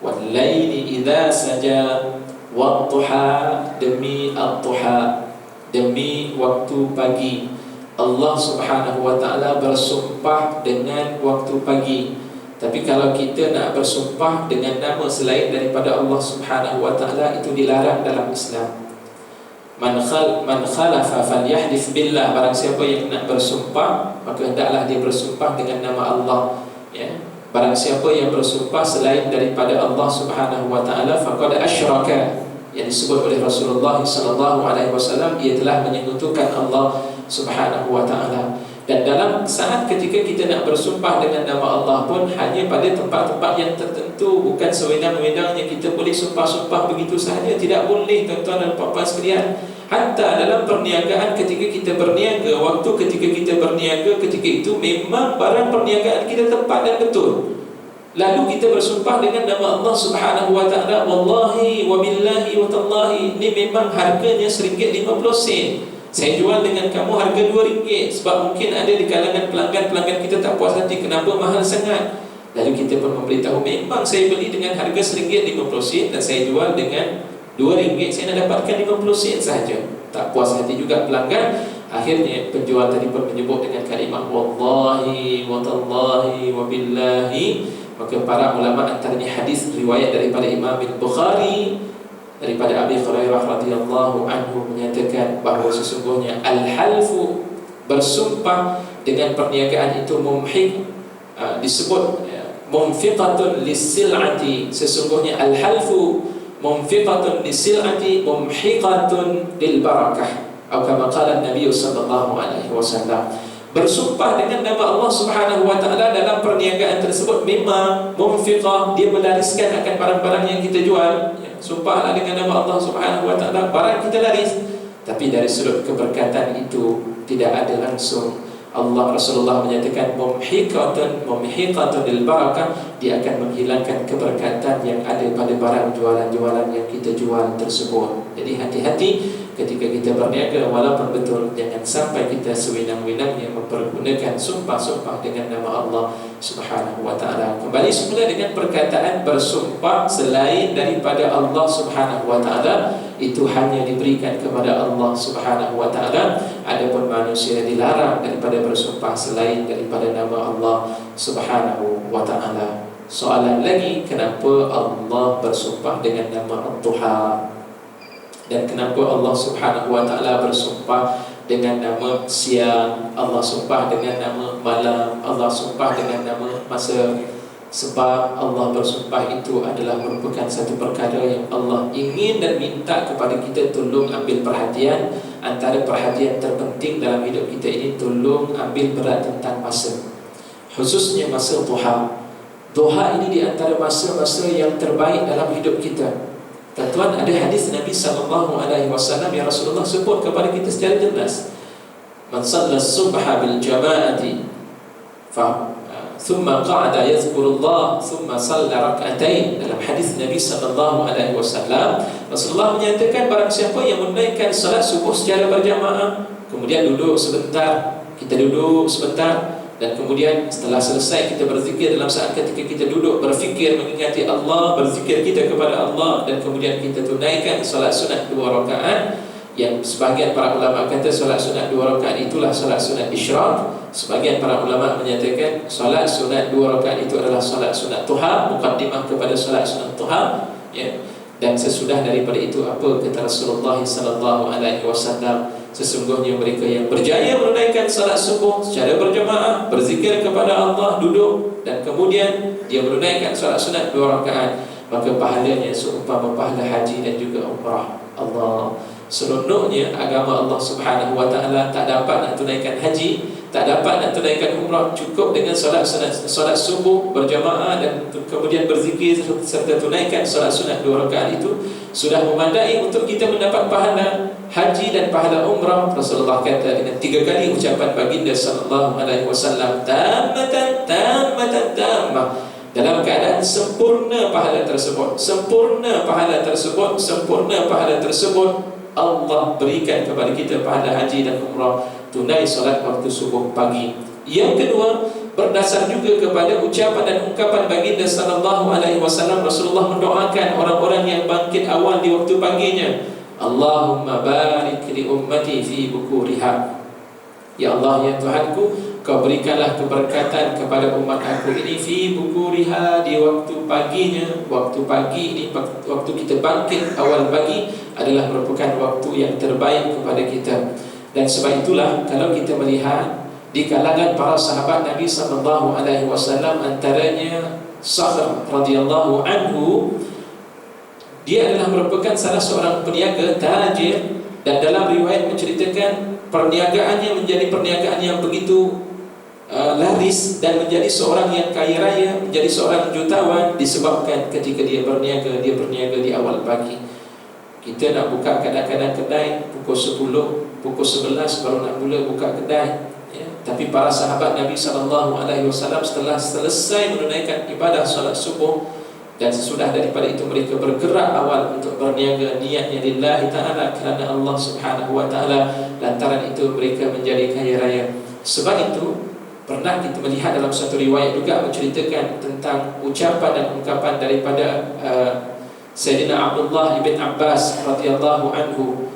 wal-laili idza saja. Wadduha, demi ad-duha, demi waktu pagi. Allah Subhanahu wa ta'ala bersumpah dengan waktu pagi. Tapi kalau kita nak bersumpah dengan nama selain daripada Allah Subhanahu wa ta'ala, itu dilarang dalam Islam. Man khalafa falyahlif billah, barang siapa yang nak bersumpah, maka hendaklah dia bersumpah dengan nama Allah, ya. Barang siapa yang bersumpah selain daripada Allah Subhanahu wa ta'ala, faqad asyraka, yang disebut oleh Rasulullah sallallahu alaihi wasallam, ia telah menyekutukan Allah Subhanahu wa ta'ala. Dan dalam saat ketika kita nak bersumpah dengan nama Allah pun, hanya pada tempat-tempat yang tertentu, bukan sewenang-wenangnya kita boleh sumpah-sumpah begitu sahaja. Tidak boleh, tuan-tuan dan puan-puan sekalian. Hatta dalam perniagaan, ketika kita berniaga, waktu ketika kita berniaga, ketika itu memang barang perniagaan kita tepat dan betul, lalu kita bersumpah dengan nama Allah Subhanahu wa ta'ala, wallahi wa billahi wa tallahi, ini memang harganya RM1.50. Saya jual dengan kamu harga RM2. Sebab mungkin ada di kalangan pelanggan kita tak puas hati, kenapa mahal sangat. Lalu kita pun memberitahu, memang saya beli dengan harga RM1.50 dan saya jual dengan RM2, saya nak dapatkan 50 sen sahaja. Tak puas hati juga pelanggan. Akhirnya penjual tadi pun menyebut dengan kalimah wallahi wa tallahi wa billahi. Maka para ulama, antaranya hadis riwayat daripada Imam Bukhari daripada Abi Hurairah radhiyallahu anhu, menyatakan bahawa sesungguhnya al-halfu, bersumpah dengan perniagaan itu, mumhik, disebut mumfiqatun lis-sil'ati, sesungguhnya al-halfu mumfiqatun lis-sil'ati mumhiqatun lil barakah. Atau kama qala Nabi sallallahu alaihi wasallam. Bersumpah dengan nama Allah Subhanahu wa taala dalam perniagaan tersebut memang munfiqah, dia melariskan akan barang-barang yang kita jual. Sumpahlah dengan nama Allah Subhanahu wa taala, barang kita laris. Tapi dari sudut keberkatan itu tidak ada langsung. Allah Rasulullah menyatakan mumhiqatun lil barakah, dia akan menghilangkan keberkatan yang ada pada barang jualan-jualan yang kita jual tersebut. Jadi hati-hati ketika kita berniaga, walaupun betul jangan sampai kita sewenang-wenangnya mempergunakan sumpah-sumpah dengan nama Allah Subhanahu wa taala. Kembali semula dengan perkataan bersumpah selain daripada Allah Subhanahu wa taala, itu hanya diberikan kepada Allah Subhanahu wa taala. Adapun manusia dilarang daripada bersumpah selain daripada nama Allah Subhanahu wa taala. Soalan lagi, kenapa Allah bersumpah dengan nama Ad-Duha? Dan kenapa Allah Subhanahu wa taala bersumpah dengan nama siang, Allah sumpah dengan nama malam, Allah sumpah dengan nama masa? Sebab Allah bersumpah itu adalah merupakan satu perkara yang Allah ingin dan minta kepada kita tolong ambil perhatian. Antara perhatian terpenting dalam hidup kita ini, tolong ambil berat tentang masa, khususnya masa duha. Duha ini di antara masa-masa yang terbaik dalam hidup kita. Tuan, ada hadis Nabi SAW yang Rasulullah sebut kepada kita secara jelas. Man shalla subha bil jama'ati thumma qa'ada yadhkurullah thumma shalla rak'atain. Dalam hadis Nabi SAW, Rasulullah menyatakan barang siapa yang menunaikan salat subuh secara berjamaah, kemudian duduk sebentar, kita duduk sebentar, dan kemudian setelah selesai kita berzikir. Dalam saat ketika kita duduk berfikir, mengingati Allah, berzikir kita kepada Allah, dan kemudian kita tunaikan solat sunat 2 rakaat. Yang sebahagian para ulama kata solat sunat 2 rakaat itulah solat sunat isyraq. Sebahagian para ulama menyatakan solat sunat 2 rakaat itu adalah solat sunat duha, muqaddimah kepada solat sunat duha, ya. Dan sesudah daripada itu, apa kata Rasulullah sallallahu alaihi wasallam? Sesungguhnya mereka yang berjaya menunaikan salat subuh secara berjamaah, berzikir kepada Allah, duduk, dan kemudian dia menunaikan salat sunat 2 rakaat, maka pahalanya seumpama pahala haji dan juga umrah. Allah, seronoknya agama Allah Subhanahu wa taala. Tak dapat nak tunaikan haji, tak dapat nak tunaikan umrah, cukup dengan salat subuh berjamaah dan kemudian berzikir serta tunaikan salat sunat 2 rakaat itu sudah memadai untuk kita mendapat pahala haji dan pahala umrah. Rasulullah kata dengan 3 kali ucapan baginda sallallahu alaihi wasallam, tammatan tammah, dalam keadaan sempurna pahala tersebut, sempurna pahala tersebut, sempurna pahala tersebut. Allah berikan kepada kita pahala haji dan umrah tunai solat waktu subuh pagi. Yang kedua, berdasar juga kepada ucapan dan ungkapan baginda sallallahu alaihi wasallam, Rasulullah mendoakan orang-orang yang bangkit awal di waktu paginya, Allahumma barik li ummati fi bukuriha. Ya Allah, ya Tuhanku, Kau berikanlah keberkatan kepada umat aku ini fi bukuriha, di waktu paginya. Waktu pagi ini, waktu kita bangkit awal pagi, adalah merupakan waktu yang terbaik kepada kita. Dan sebab itulah kalau kita melihat di kalangan para sahabat Nabi sallallahu alaihi wasallam, antaranya Sakhr radhiyallahu anhu, dia adalah merupakan salah seorang peniaga tajir, dan dalam riwayat menceritakan perniagaannya menjadi perniagaan yang begitu laris dan menjadi seorang yang kaya raya, menjadi seorang jutawan disebabkan ketika dia berniaga di awal pagi. Kita nak buka kadang-kadang kedai pukul 10, pukul 11 baru nak mula buka kedai, ya. Tapi para sahabat Nabi SAW setelah selesai menunaikan ibadah salat subuh dan sesudah daripada itu mereka bergerak awal untuk berniaga, niatnya lillahi ta'ala, kerana Allah Subhanahu wa ta'ala. Lantaran itu mereka menjadi kaya raya. Sebab itu pernah kita melihat dalam satu riwayat juga menceritakan tentang ucapan dan ungkapan daripada Sayyidina Abdullah ibn Abbas radhiyallahu anhu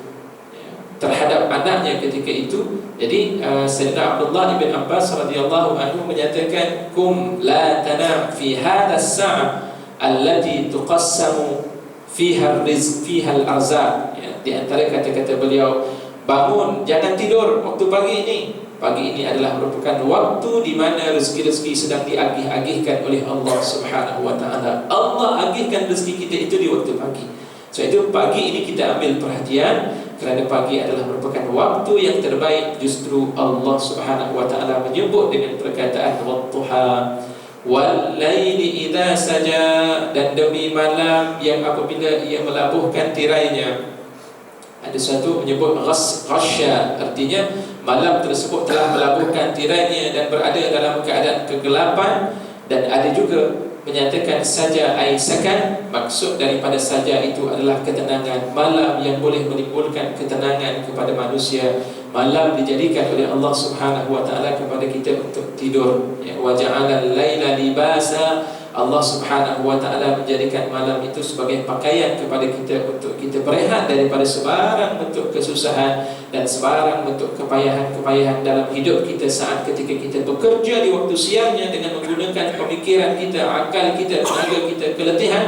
terhadap anaknya ketika itu. Jadi Sayyidina Abdullah ibn Abbas radhiyallahu anhu menyatakan, kum la tanam fi hadha as-sa'a allati tuqassamu fiha ar-rizq fiha al-arzaq, ya. Di antara kata-kata beliau, bangun, jangan tidur waktu pagi ini. Pagi ini adalah merupakan waktu di mana rezeki-rezeki sedang diagih-agihkan oleh Allah Subhanahu wa ta'ala. Allah agihkan rezeki kita itu di waktu pagi. So itu pagi ini kita ambil perhatian, kerana pagi adalah merupakan waktu yang terbaik. Justru Allah Subhanahu wa taala menyebut dengan perkataan wadduha wal laili idza saja, dan demi malam yang apabila ia melabuhkan tirainya. Ada satu menyebut ghasya, artinya malam tersebut telah melabuhkan tirainya dan berada dalam keadaan kegelapan. Dan ada juga menyatakan saja ai sakan, maksud daripada saja itu adalah ketenangan. Malam yang boleh menimbulkan ketenangan kepada manusia. Malam dijadikan oleh Allah Subhanahu wa taala kepada kita untuk tidur, ya, wa ja'alal laila libasa. Allah Subhanahu wa taala menjadikan malam itu sebagai pakaian kepada kita untuk kita berehat daripada sebarang bentuk kesusahan dan sebarang bentuk kepayahan dalam hidup kita saat ketika kita bekerja di waktu siangnya dengan menggunakan pemikiran kita, akal kita, tenaga kita, keletihan.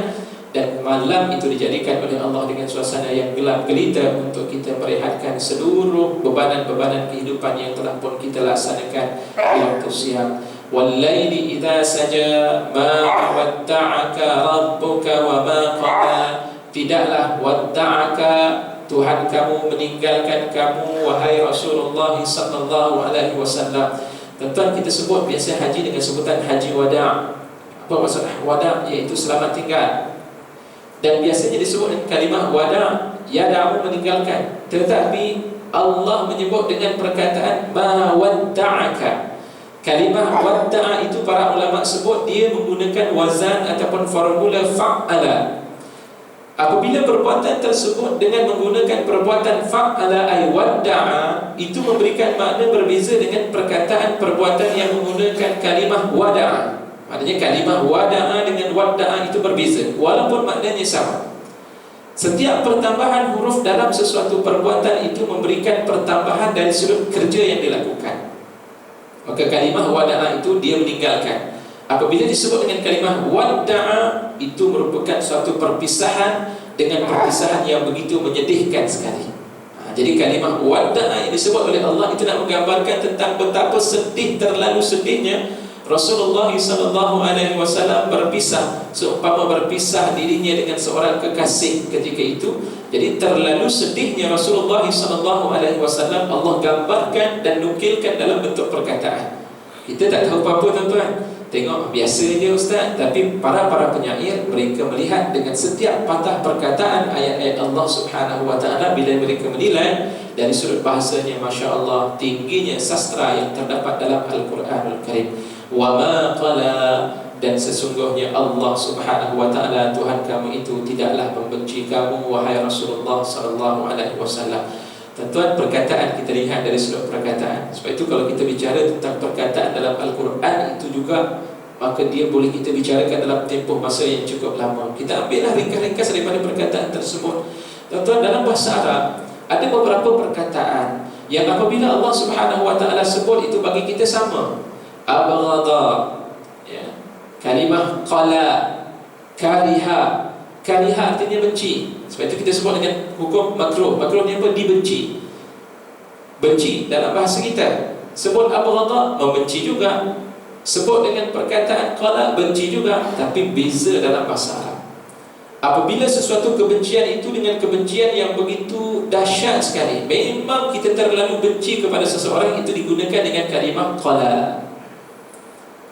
Dan malam itu dijadikan oleh Allah dengan suasana yang gelap gelita untuk kita merehatkan seluruh bebanan-bebanan kehidupan yang telah pun kita laksanakan di waktu siang. Wal-laili idza saja ma wadda'aka rabbuka wa ma qala. Tidaklah wadda'aka, Tuhan kamu meninggalkan kamu wahai Rasulullah sallallahu alaihi wasallam. Tuan-tuan, kita sebut biasa haji dengan sebutan haji wada'. Apa maksud wada'? Iaitu selamat tinggal. Dan biasanya disebut dengan kalimah wada', yada'u, meninggalkan. Tetapi Allah menyebut dengan perkataan ma wadda'aka. Kalimah wadda'a itu para ulama sebut dia menggunakan wazan ataupun formula fa'ala. Apabila perbuatan tersebut dengan menggunakan perbuatan fa'ala ay wadda'a, itu memberikan makna berbeza dengan perkataan perbuatan yang menggunakan kalimah wada'a. Maknanya kalimah wada'a dengan wadda'a itu berbeza, walaupun maknanya sama. Setiap pertambahan huruf dalam sesuatu perbuatan itu memberikan pertambahan dari sudut kerja yang dilakukan. Maka kalimah wada'a itu dia meninggalkan. Apabila disebut dengan kalimah wadda'a, itu merupakan suatu perpisahan dengan perpisahan yang begitu menyedihkan sekali. Jadi kalimah wadda'a yang disebut oleh Allah itu nak menggambarkan tentang betapa sedih, terlalu sedihnya Rasulullah SAW berpisah, seumpama berpisah dirinya dengan seorang kekasih ketika itu. Jadi terlalu sedihnya Rasulullah SAW Allah gambarkan dan nukilkan dalam bentuk perkataan. Kita tak tahu apa-apa, tuan-tuan. Tengok biasa je ustaz, tapi para penyair mereka melihat dengan setiap patah perkataan ayat-ayat Allah Subhanahu wa taala, bila mereka menilai dari sudut bahasanya, masya-Allah tingginya sastra yang terdapat dalam Al-Quranul Karim. Wa ma qala, dan sesungguhnya Allah Subhanahu wa taala Tuhan kamu itu tidaklah membenci kamu wahai Rasulullah sallallahu alaihi wasallam. Tuan-tuan, perkataan kita lihat dari sudut perkataan. Sebab itu kalau kita bicara tentang perkataan dalam Al-Quran itu juga, maka dia boleh kita bicarakan dalam tempoh masa yang cukup lama. Kita ambillah ringkas-ringkas daripada perkataan tersebut. Tuan-tuan, dalam bahasa Arab ada beberapa perkataan yang apabila Allah Subhanahu wa taala sebut itu bagi kita sama. Abghadha, ya. Kalimah qala, kariha. Kariha artinya benci. Sebab itu kita sebut dengan hukum makruh. Makruh ni apa? Dibenci. Benci dalam bahasa kita. Sebut abghadha, membenci juga. Sebut dengan perkataan qala, benci juga. Tapi beza dalam bahasa Arab. Apabila sesuatu kebencian itu dengan kebencian yang begitu dahsyat sekali, memang kita terlalu benci kepada seseorang, itu digunakan dengan kalimah qala.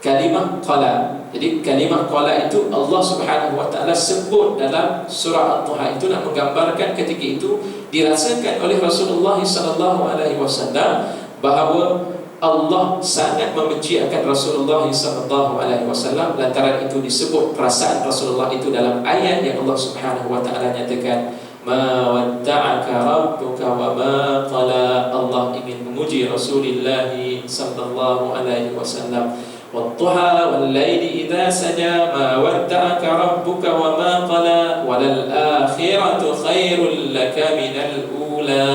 Kalimah qala. Jadi kalimah qala itu Allah Subhanahu wa taala sebut dalam surah At-Taha, itu nak menggambarkan ketika itu dirasakan oleh Rasulullah sallallahu alaihi wasallam bahawa Allah sangat membenci akan Rasulullah sallallahu alaihi wasallam. Lantaran itu disebut perasaan Rasulullah itu dalam ayat yang Allah Subhanahu wa taala nyatakan, ma wadda'aka rabbuka wa ma qala. Allah ingin menguji Rasulullah sallallahu alaihi wasallam. Wadduha wal laili idza saja ma wadda'aka rabbuka wa ma qala walal akhiratu khairul laka minal ula.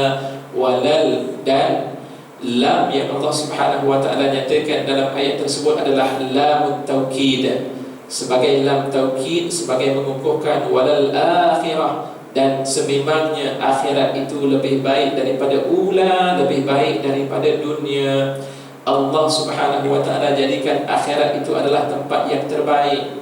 Walal, dan lam yang Allah Subhanahu wa taala nyatakan dalam ayat tersebut adalah lam taukid, sebagai lam taukid, sebagai mengukuhkan walal akhirah, dan sememangnya akhirat itu lebih baik daripada ula, lebih baik daripada dunia. Allah Subhanahu wa taala jadikan akhirat itu adalah tempat yang terbaik.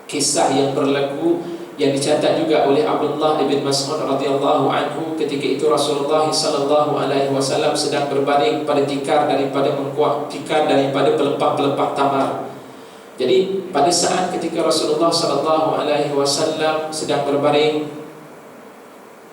Kisah yang berlaku yang dicatat juga oleh Abdullah bin Mas'ud radhiyallahu anhu. Ketika itu Rasulullah sallallahu alaihi wasallam sedang berbaring pada tikar daripada pelepah-pelepah tamar. Jadi pada saat ketika Rasulullah sallallahu alaihi wasallam sedang berbaring,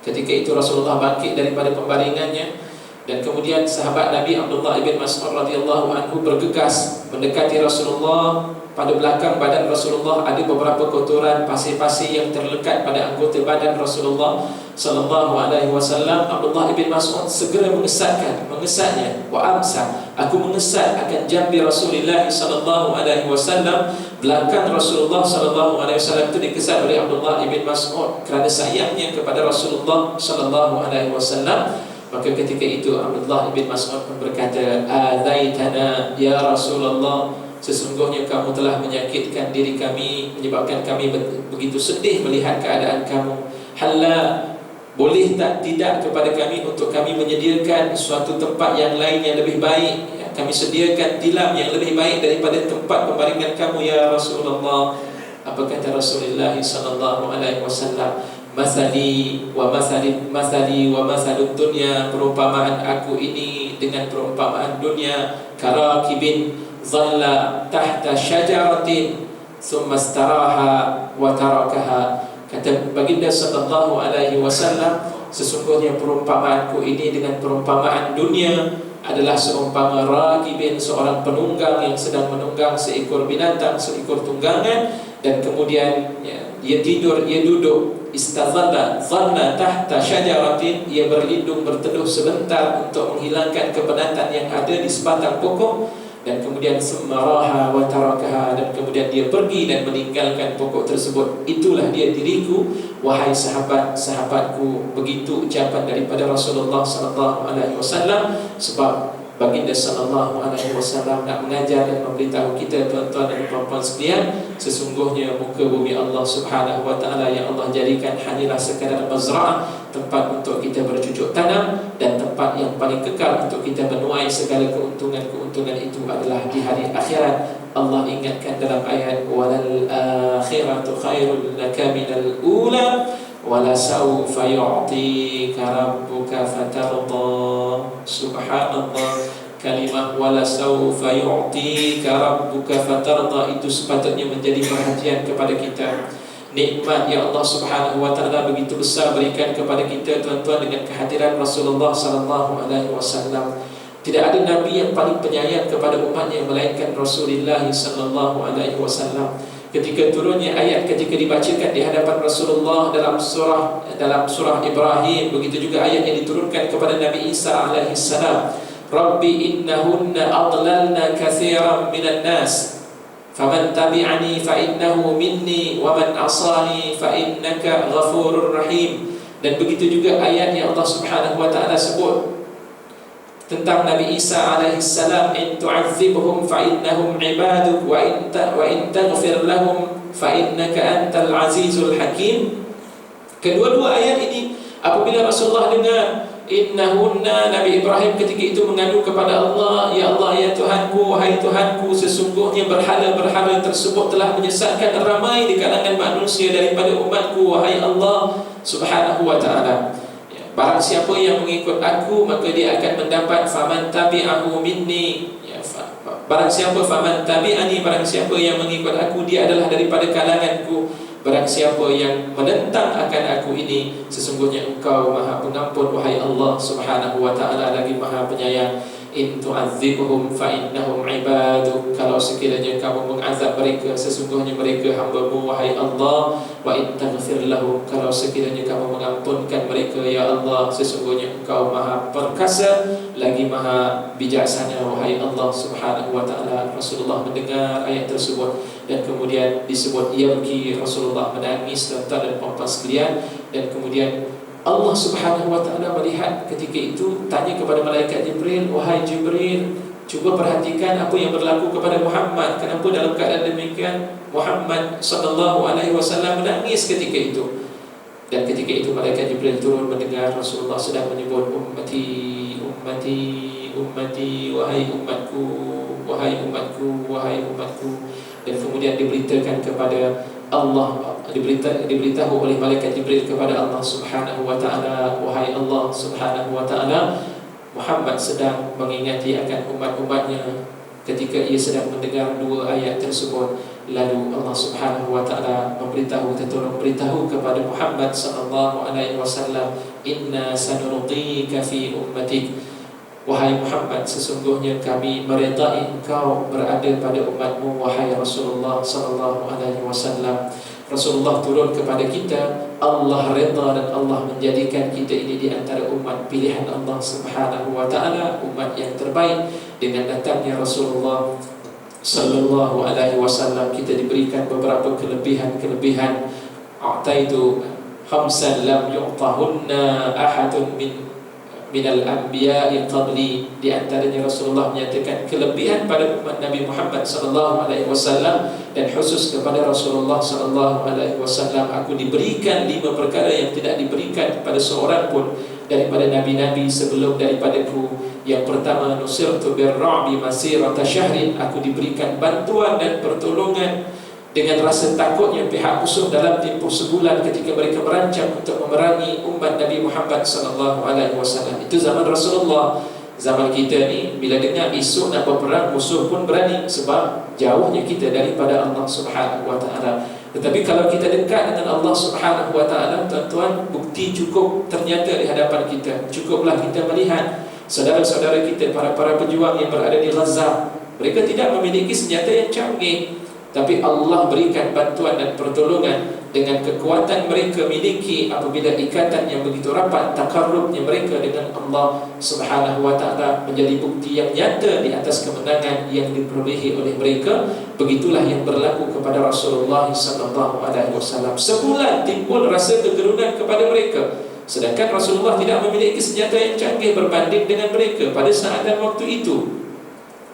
ketika itu Rasulullah bangkit daripada pembaringannya, dan kemudian sahabat Nabi Abdullah bin Mas'ud radhiyallahu anhu bergegas mendekati Rasulullah. Pada belakang badan Rasulullah ada beberapa kotoran, pasir-pasir yang terlekat pada anggota badan Rasulullah sallallahu alaihi wasallam. Abdullah bin Mas'ud segera mengesatnya. Wa amsa, aku mengesat akan jambi Rasulullah sallallahu alaihi wasallam. Belakang Rasulullah sallallahu alaihi wasallam itu dikesat oleh Abdullah bin Mas'ud kerana sayangnya kepada Rasulullah sallallahu alaihi wasallam. Maka ketika itu Abdullah bin Mas'ud pun berkata, "Adaitana ya Rasulullah, sesungguhnya kamu telah menyakitkan diri kami, menyebabkan kami begitu sedih melihat keadaan kamu. Halla, boleh tak tidak kepada kami untuk kami menyediakan suatu tempat yang lain yang lebih baik, ya, kami sediakan tilam yang lebih baik daripada tempat pembaringan kamu ya Rasulullah." Apa kata Rasulullah sallallahu alaihi wasallam? Masali wa masalud dunya, perumpamaan aku ini dengan perumpamaan dunia, karakibin zalla tahta syajaratin thumma istaraha wa tarakaha. Kata baginda sallallahu alaihi wasallam, sesungguhnya perumpamaanku ini dengan perumpamaan dunia adalah seumpama rakibin, seorang penunggang yang sedang menunggang seekor binatang, seekor tunggangan, dan kemudian dia duduk, istazalla zanna tahta syajaratin, ia berlindung berteduh sebentar untuk menghilangkan kepenatan yang ada di sebatang pokok, dan kemudian semaraha wa tarakaha, dan kemudian dia pergi dan meninggalkan pokok tersebut. Itulah dia diriku, wahai sahabat-sahabatku. Begitu ucapan daripada Rasulullah sallallahu alaihi wasallam. Sebab baginda sallallahu alaihi wasallam nak mengajar dan memberitahu kita, tuan-tuan dan puan-puan sekalian, sesungguhnya muka bumi Allah Subhanahu wa taala yang Allah jadikan hanyalah sekadar mazra'ah, tempat untuk kita bercucuk tanam, dan tempat yang paling kekal untuk kita menuai segala keuntungan itu adalah di hari akhirat. Allah ingatkan dalam ayat, walal akhiratu khairul laka minal ula wala sawfa yu'tika rabbuka fatarda. Subhanallah, kalimah wala sawfa yu'tika rabbuka fatarda itu sepatutnya menjadi perhatian kepada kita. Nikmat yang Allah Subhanahu wa taala begitu besar berikan kepada kita, tuan-tuan, dengan kehadiran Rasulullah sallallahu alaihi wasallam. Tidak ada nabi yang paling penyayang kepada umatnya melainkan Rasulullah sallallahu alaihi wasallam. Ketika turunnya ayat, ketika dibacakan di hadapan Rasulullah dalam surah Ibrahim, begitu juga ayat yang diturunkan kepada Nabi Isa alaihi salam, Rabbi innahunna adlalna katsiran minan nas faman tabi'ani fa innahu minni wa man asani fa innaka ghafurur rahim. Dan begitu juga ayat yang Allah Subhanahu wa taala sebut tentang Nabi Isa alaihi salam, in tu'adzibhum fa innahum ibaduk wa in taghfir lahum fa innaka antal azizul hakim. Kedua-dua ayat ini apabila Rasulullah dengar, innahunna, Nabi Ibrahim ketika itu mengadu kepada Allah, ya Allah, ya Tuhanku, wahai Tuhanku, sesungguhnya berhala-berhala tersebut telah menyesatkan ramai di kalangan manusia daripada umatku, wahai Allah Subhanahu wa ta'ala. Barang siapa yang mengikut aku, maka dia akan mendapat faman tabi'ahu minni, ya, barang siapa faman tabi'ani, barang siapa yang mengikut aku, dia adalah daripada kalanganku. Barang siapa yang menentang akan aku ini, sesungguhnya engkau maha pengampun, wahai Allah Subhanahu wa ta'ala, lagi maha penyayang. In tu'adzibhum fa innahum ibaduk, kalau sekiranya kamu mengazab mereka, sesungguhnya mereka hamba-Mu, wahai Allah. Wa in taghfir lahum, kalau sekiranya kamu mengampunkan mereka, ya Allah, sesungguhnya engkau maha perkasa, lagi maha bijaksana, wahai Allah Subhanahu wa ta'ala. Rasulullah mendengar ayat tersebut, dan kemudian disebut yabki, Rasulullah menangis, tuan-tuan dan puan-puan sekalian. Dan kemudian Allah Subhanahu wa ta'ala melihat ketika itu, tanya kepada malaikat Jibril, wahai Jibril, cuba perhatikan apa yang berlaku kepada Muhammad. Kenapa dalam keadaan demikian Muhammad sallallahu alaihi wasallam menangis ketika itu? Dan ketika itu malaikat Jibril turun mendengar Rasulullah sedang menyebut ummati, ummati, ummati, wahai umatku, wahai umatku, wahai umatku. Dan kemudian diberitakan kepada Allah diberitahu oleh malaikat Jibril kepada Allah Subhanahu wa taala, wahai Allah Subhanahu wa taala, Muhammad sedang mengingati akan umat-umatnya ketika ia sedang mendengar dua ayat tersebut. Lalu Allah Subhanahu wa taala memberitahu kepada Muhammad sallallahu alaihi wasallam, inna sanurqika fi ummatik, wahai Muhammad, sesungguhnya kami meredai engkau berada pada umatmu, wahai Rasulullah sallallahu alaihi wasallam. Rasulullah turun kepada kita, Allah redha dan Allah menjadikan kita ini di antara umat pilihan Allah Subhanahu wa taala, umat yang terbaik. Dengan datangnya Rasulullah sallallahu alaihi wasallam, kita diberikan beberapa kelebihan. A'taitu khamsan lam yu'tahunna ahadun minal anbiya'i qabli. Di antaranya Rasulullah menyatakan kelebihan pada umat Nabi Muhammad sallallahu alaihi wasallam, dan khusus kepada Rasulullah sallallahu alaihi wasallam, aku diberikan 5 perkara yang tidak diberikan kepada seorang pun daripada nabi-nabi sebelum daripadaku. Yang pertama, nusirtu birra'bi masirata syahrin, aku diberikan bantuan dan pertolongan dengan rasa takutnya pihak musuh dalam tempoh sebulan ketika mereka merancang untuk memerangi umat Nabi Muhammad sallallahu alaihi wasallam. Itu zaman Rasulullah. Zaman kita ni bila dengar isu nak berperang, musuh pun berani sebab jauhnya kita daripada Allah Subhanahu wa taala. Tetapi kalau kita dekat dengan Allah Subhanahu wa taala, tuan-tuan, bukti cukup ternyata di hadapan kita. Cukuplah kita melihat saudara-saudara kita, para pejuang yang berada di Gaza. Mereka tidak memiliki senjata yang canggih, tapi Allah berikan bantuan dan pertolongan dengan kekuatan mereka miliki apabila ikatan yang begitu rapat, takarrubnya mereka dengan Allah Subhanahu wa taala menjadi bukti yang nyata di atas kemenangan yang diperolehi oleh mereka. Begitulah yang berlaku kepada Rasulullah sallallahu alaihi wasallam. Sebulan timbul rasa kegerunan kepada mereka, sedangkan Rasulullah tidak memiliki senjata yang canggih berbanding dengan mereka pada saat dan waktu itu.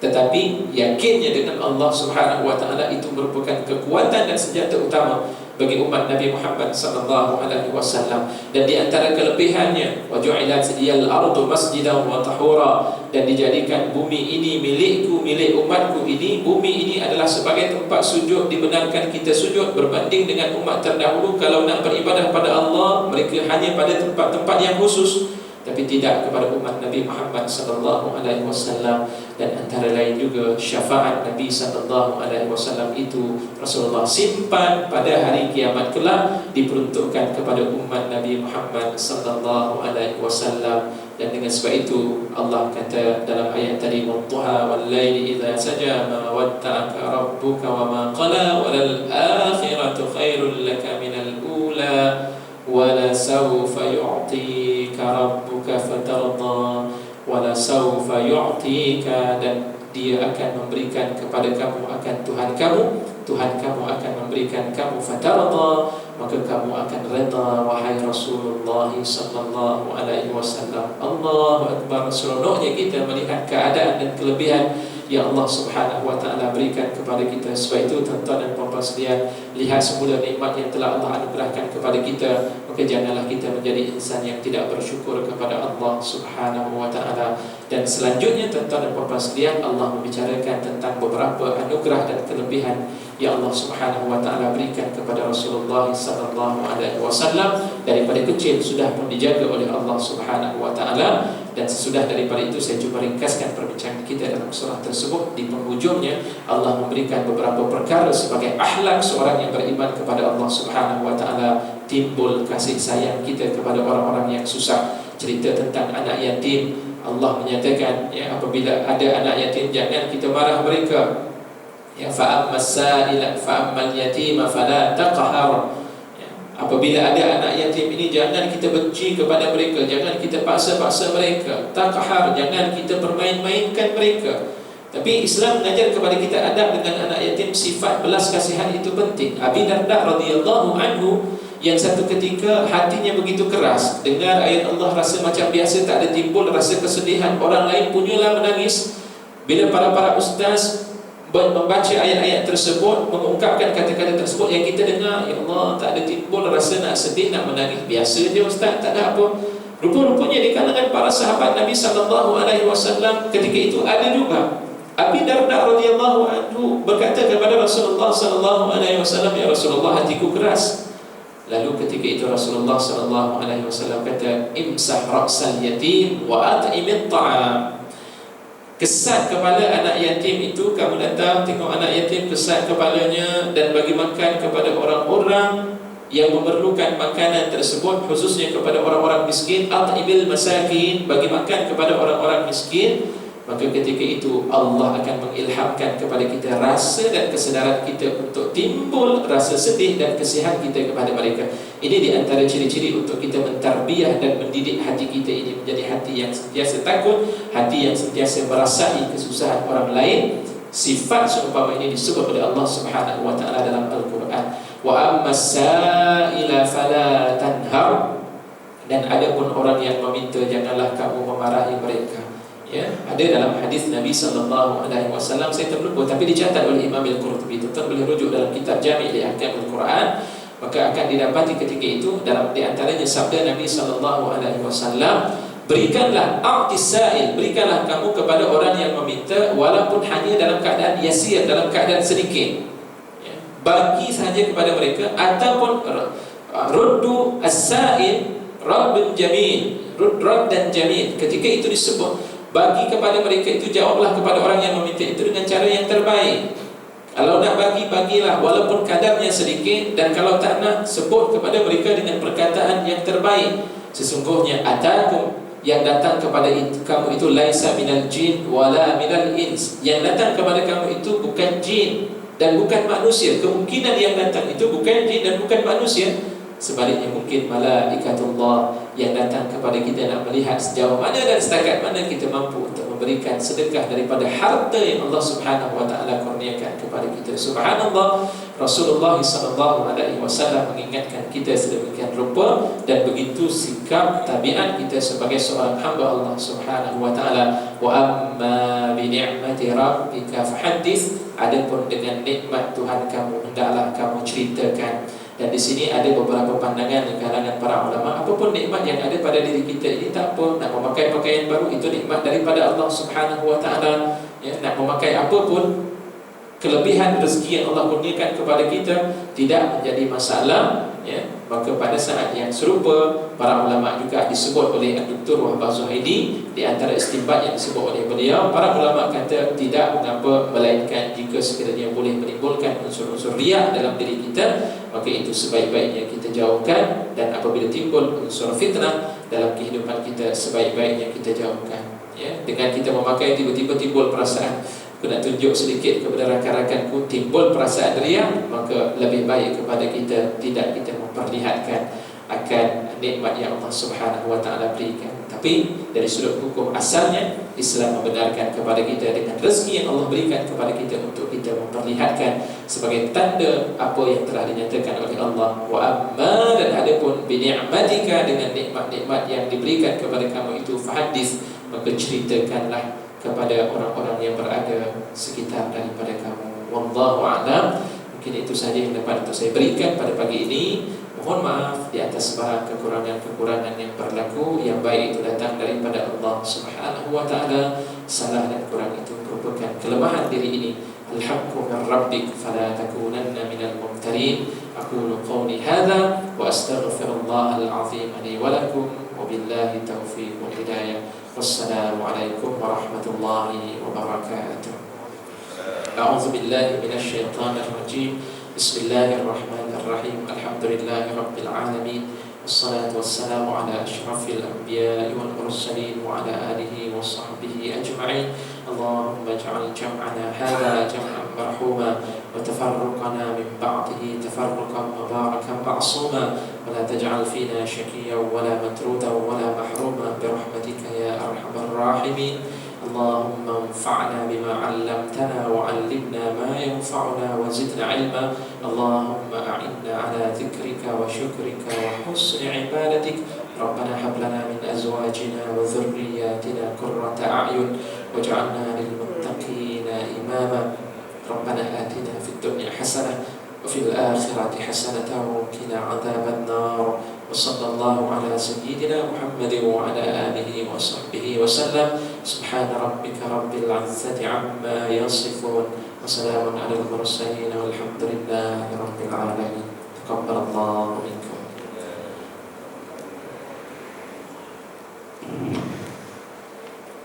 Tetapi yakinnya dengan Allah Subhanahu wa taala itu merupakan kekuatan dan senjata utama bagi umat Nabi Muhammad sallallahu alaihi wasallam. Dan di antara kelebihannya, wa ju'ilat liyal ardu masjidan wa tahura, dan dijadikan bumi ini milikku, milik umatku ini. Bumi ini adalah sebagai tempat sujud, dibenarkan kita sujud, berbanding dengan umat terdahulu. Kalau nak beribadah pada Allah, mereka hanya pada tempat-tempat yang khusus, tapi tidak kepada umat Nabi Muhammad sallallahu alaihi wasallam. Dan antara lain juga syafaat Nabi sallallahu alaihi wasallam itu Rasulullah simpan pada hari kiamat kelak, diperuntukkan kepada umat Nabi Muhammad sallallahu alaihi wasallam. Dan dengan sebab itu Allah kata dalam ayat tadi, "Wadduha wal laili idza saja ma wadda'aka rabbuka wa ma qala walal akhiratu khairul laka minal ula wala sawfa yu'tika rabbuka fatarda wala sawfa yu'tika," dan Dia akan memberikan kepada kamu akan Tuhan kamu akan memberikan kamu fatarda, maka kamu akan reda, wahai Rasulullah sallallahu alaihi wasallam. Allahu akbar. Seronoknya kita melihat keadaan dan kelebihan yang Allah Subhanahu wa taala berikan kepada kita. Sebab itu tuan-tuan dan puan-puan sekalian, lihat semula nikmat yang telah Allah anugerahkan kepada kita, maka janganlah kita menjadi insan yang tidak bersyukur kepada Allah Subhanahu wa taala. Dan selanjutnya tuan-tuan dan puan-puan sekalian, Allah membicarakan tentang beberapa anugerah dan kelebihan yang Allah Subhanahu wa taala berikan kepada Rasulullah sallallahu alaihi wasallam. Daripada kecil sudah pun dijaga oleh Allah Subhanahu wa taala. Dan sesudah daripada itu saya cuba ringkaskan perbincangan kita dalam surah tersebut. Di penghujungnya Allah memberikan beberapa perkara sebagai akhlak seorang yang beriman kepada Allah Subhanahu wa taala. Timbul kasih sayang kita kepada orang-orang yang susah. Cerita tentang anak yatim, Allah menyatakan, ya, apabila ada anak yatim jangan kita marah mereka. Ya, fa'ammas sa'ila fa'ammal yatima fala taqhar. Apabila ada anak yatim ini, jangan kita benci kepada mereka, jangan kita paksa-paksa mereka. Taqhar, jangan kita bermain-mainkan mereka. Tapi Islam mengajar kepada kita adab dengan anak yatim. Sifat belas kasihan itu penting. Abi Darda radhiyallahu anhu, yang satu ketika hatinya begitu keras, dengar ayat Allah rasa macam biasa, tak ada timbul rasa kesedihan. Orang lain punyalah menangis. Bila para ustaz membaca ayat-ayat tersebut, mengungkapkan kata-kata tersebut, yang kita dengar, ya Allah, tak ada timbul rasa nak sedih, nak menangis, biasa je ustaz, tak ada apa. Rupa-rupanya di kalangan para sahabat Nabi sallallahu alaihi wasallam ketika itu ada juga Abi Darda radhiyallahu anhu berkata kepada Rasulullah sallallahu alaihi wasallam, "Ya Rasulullah, hatiku keras." Lalu ketika itu Rasulullah sallallahu alaihi wasallam kata, "Imsah ra'sal yatim wa at'imit ta'am." Kesat kepala anak yatim itu, kamu datang tengok anak yatim, kesat kepalanya dan bagi makan kepada orang-orang yang memerlukan makanan tersebut, khususnya kepada orang-orang miskin. At'imil masakin, bagi makan kepada orang-orang miskin. Maka ketika itu Allah akan mengilhamkan kepada kita rasa dan kesedaran kita untuk timbul rasa sedih dan kesihan kita kepada mereka. Ini di antara ciri-ciri untuk kita mentarbiyah dan mendidik hati kita ini menjadi hati yang sentiasa takut, hati yang sentiasa merasai kesusahan orang lain. Sifat seumpama ini disebut oleh Allah Subhanahu wa taala dalam Al-Quran. Wa ammas sa'ila fala tanhar. Dan adapun orang yang meminta, janganlah kamu memarahi mereka. Ya, ada dalam hadis Nabi sallallahu alaihi wasallam, saya terlupa tapi dicatat oleh Imam Al-Qurtubi. Tuan boleh rujuk dalam kitab Jami' li Ahkam Al-Quran, maka akan didapati ketika itu dalam di antaranya sabda Nabi sallallahu alaihi wasallam, berikanlah a'tisail, berikanlah kamu kepada orang yang meminta walaupun hanya dalam keadaan yasir, dalam keadaan sedikit. Ya, bagi saja kepada mereka, ataupun ruddu as-sa'il raddun jamil, rudd dan jamil. Ketika itu disebut bagi kepada mereka itu, jawablah kepada orang yang meminta itu dengan cara yang terbaik. Kalau nak bagi, bagilah walaupun kadarnya sedikit. Dan kalau tak nak, sebut kepada mereka dengan perkataan yang terbaik. Sesungguhnya atakum, yang datang kepada kamu itu, laisa minal jin wala minal ins. Yang datang kepada kamu itu bukan jin dan bukan manusia. Kemungkinan yang datang itu bukan jin dan bukan manusia. Sebaliknya mungkin malaikatullah yang datang kepada kita nak melihat sejauh mana dan setakat mana kita mampu untuk memberikan sedekah daripada harta yang Allah Subhanahu wa taala kurniakan kepada kita. Subhanallah, Rasulullah sallallahu alaihi wasallam mengingatkan kita sedemikian rupa, dan begitu sikap tabiat kita sebagai seorang hamba Allah Subhanahu wa taala. Wa amma bi ni'mati rabbika fahaddits, adapun dengan nikmat Tuhan kamu hendaklah kamu ceritakan. Dan di sini ada beberapa pandangan di kalangan para ulama. Apapun nikmat yang ada pada diri kita ini, tak apa. Nak memakai pakaian baru, itu nikmat daripada Allah Subhanahu wa taala. Ya, nak memakai apapun, kelebihan rezeki yang Allah kurniakan kepada kita tidak menjadi masalah. Ya, maka pada saat yang serupa, para ulama juga disebut oleh Dr. Wahbah Zuhaidi, di antara istinbat yang disebut oleh beliau, para ulama kata tidak mengapa, melainkan jika sekiranya boleh menimbulkan unsur-unsur riya dalam diri kita, maka itu sebaik-baiknya kita jauhkan. Dan apabila timbul unsur fitnah dalam kehidupan kita, sebaik-baiknya kita jauhkan. Ya, dengan kita memakai tiba-tiba timbul perasaan, aku nak tunjuk sedikit kepada rakan-rakanku, timbul perasaan riya, maka lebih baik kepada kita tidak kita memperlihatkan akan nikmat yang Allah Subhanahu wa taala berikan. Tapi dari sudut hukum asalnya, Islam membenarkan kepada kita dengan rezeki yang Allah berikan kepada kita untuk kita memperlihatkan sebagai tanda apa yang telah dinyatakan oleh Allah. Wa amma, dan adapun bi ni'matika, dengan nikmat-nikmat yang diberikan kepada kamu itu, fahaddits, maka ceritakanlah kepada orang-orang yang berada sekitar daripada kamu. Wallahu a'lam. Mungkin itu saja yang dapat untuk saya berikan pada pagi ini. Mohon maaf di atas sebarang kekurangan-kekurangan yang berlaku. Yang baik itu datang daripada Allah Subhanahu wa taala. Salah dan kurang itu merupakan kelemahan diri ini. Al-haqqu min rabbik fala takunanna minal mumtarin. Aqulu qawli hadza wa astaghfirullah al-azim li wa lakum, wa billahi taufiq wal hidayah. Wassalamualaikum warahmatullahi wabarakatuh. A'udzu billahi minasy syaithanir rajim. Bismillahirrahmanirrahim. Alhamdulillahi rabbil alamin. Wassalatu wassalamu ala asyrafil anbiya'i wal mursalin wa ala alihi wa sahbihi ajma'in. Allahumma ij'al jam'ana hadha jam'an marhuma wa tafarruqana min ba'dihi tafarruqan mubarakan ma'suma, wa la taj'al fina shaqiyyan wa la matrudan wa la mahruman bi rahmatika ya arhamar rahimin. Allahumma anfa'na bima 'allamtana wa 'allimna ma yanfa'una wa zidna 'ilma. Allahumma a'inna 'ala dhikrika wa syukrika wa husni 'ibadatik. Rabbana hab lana min azwajina wa dhurriyyatina qurrata a'yun waj'alna lil muttaqina imama. Rabbana atina fid dunya hasanah وفي الآخرة حسنة وقنا عذاب النار. وصلى الله على سيدنا محمد وعلى آله وصحبه وسلم. سبحان ربك رب العزة عما يصفون وسلام على المرسلين والحمد لله رب العالمين. تقبل الله منكم.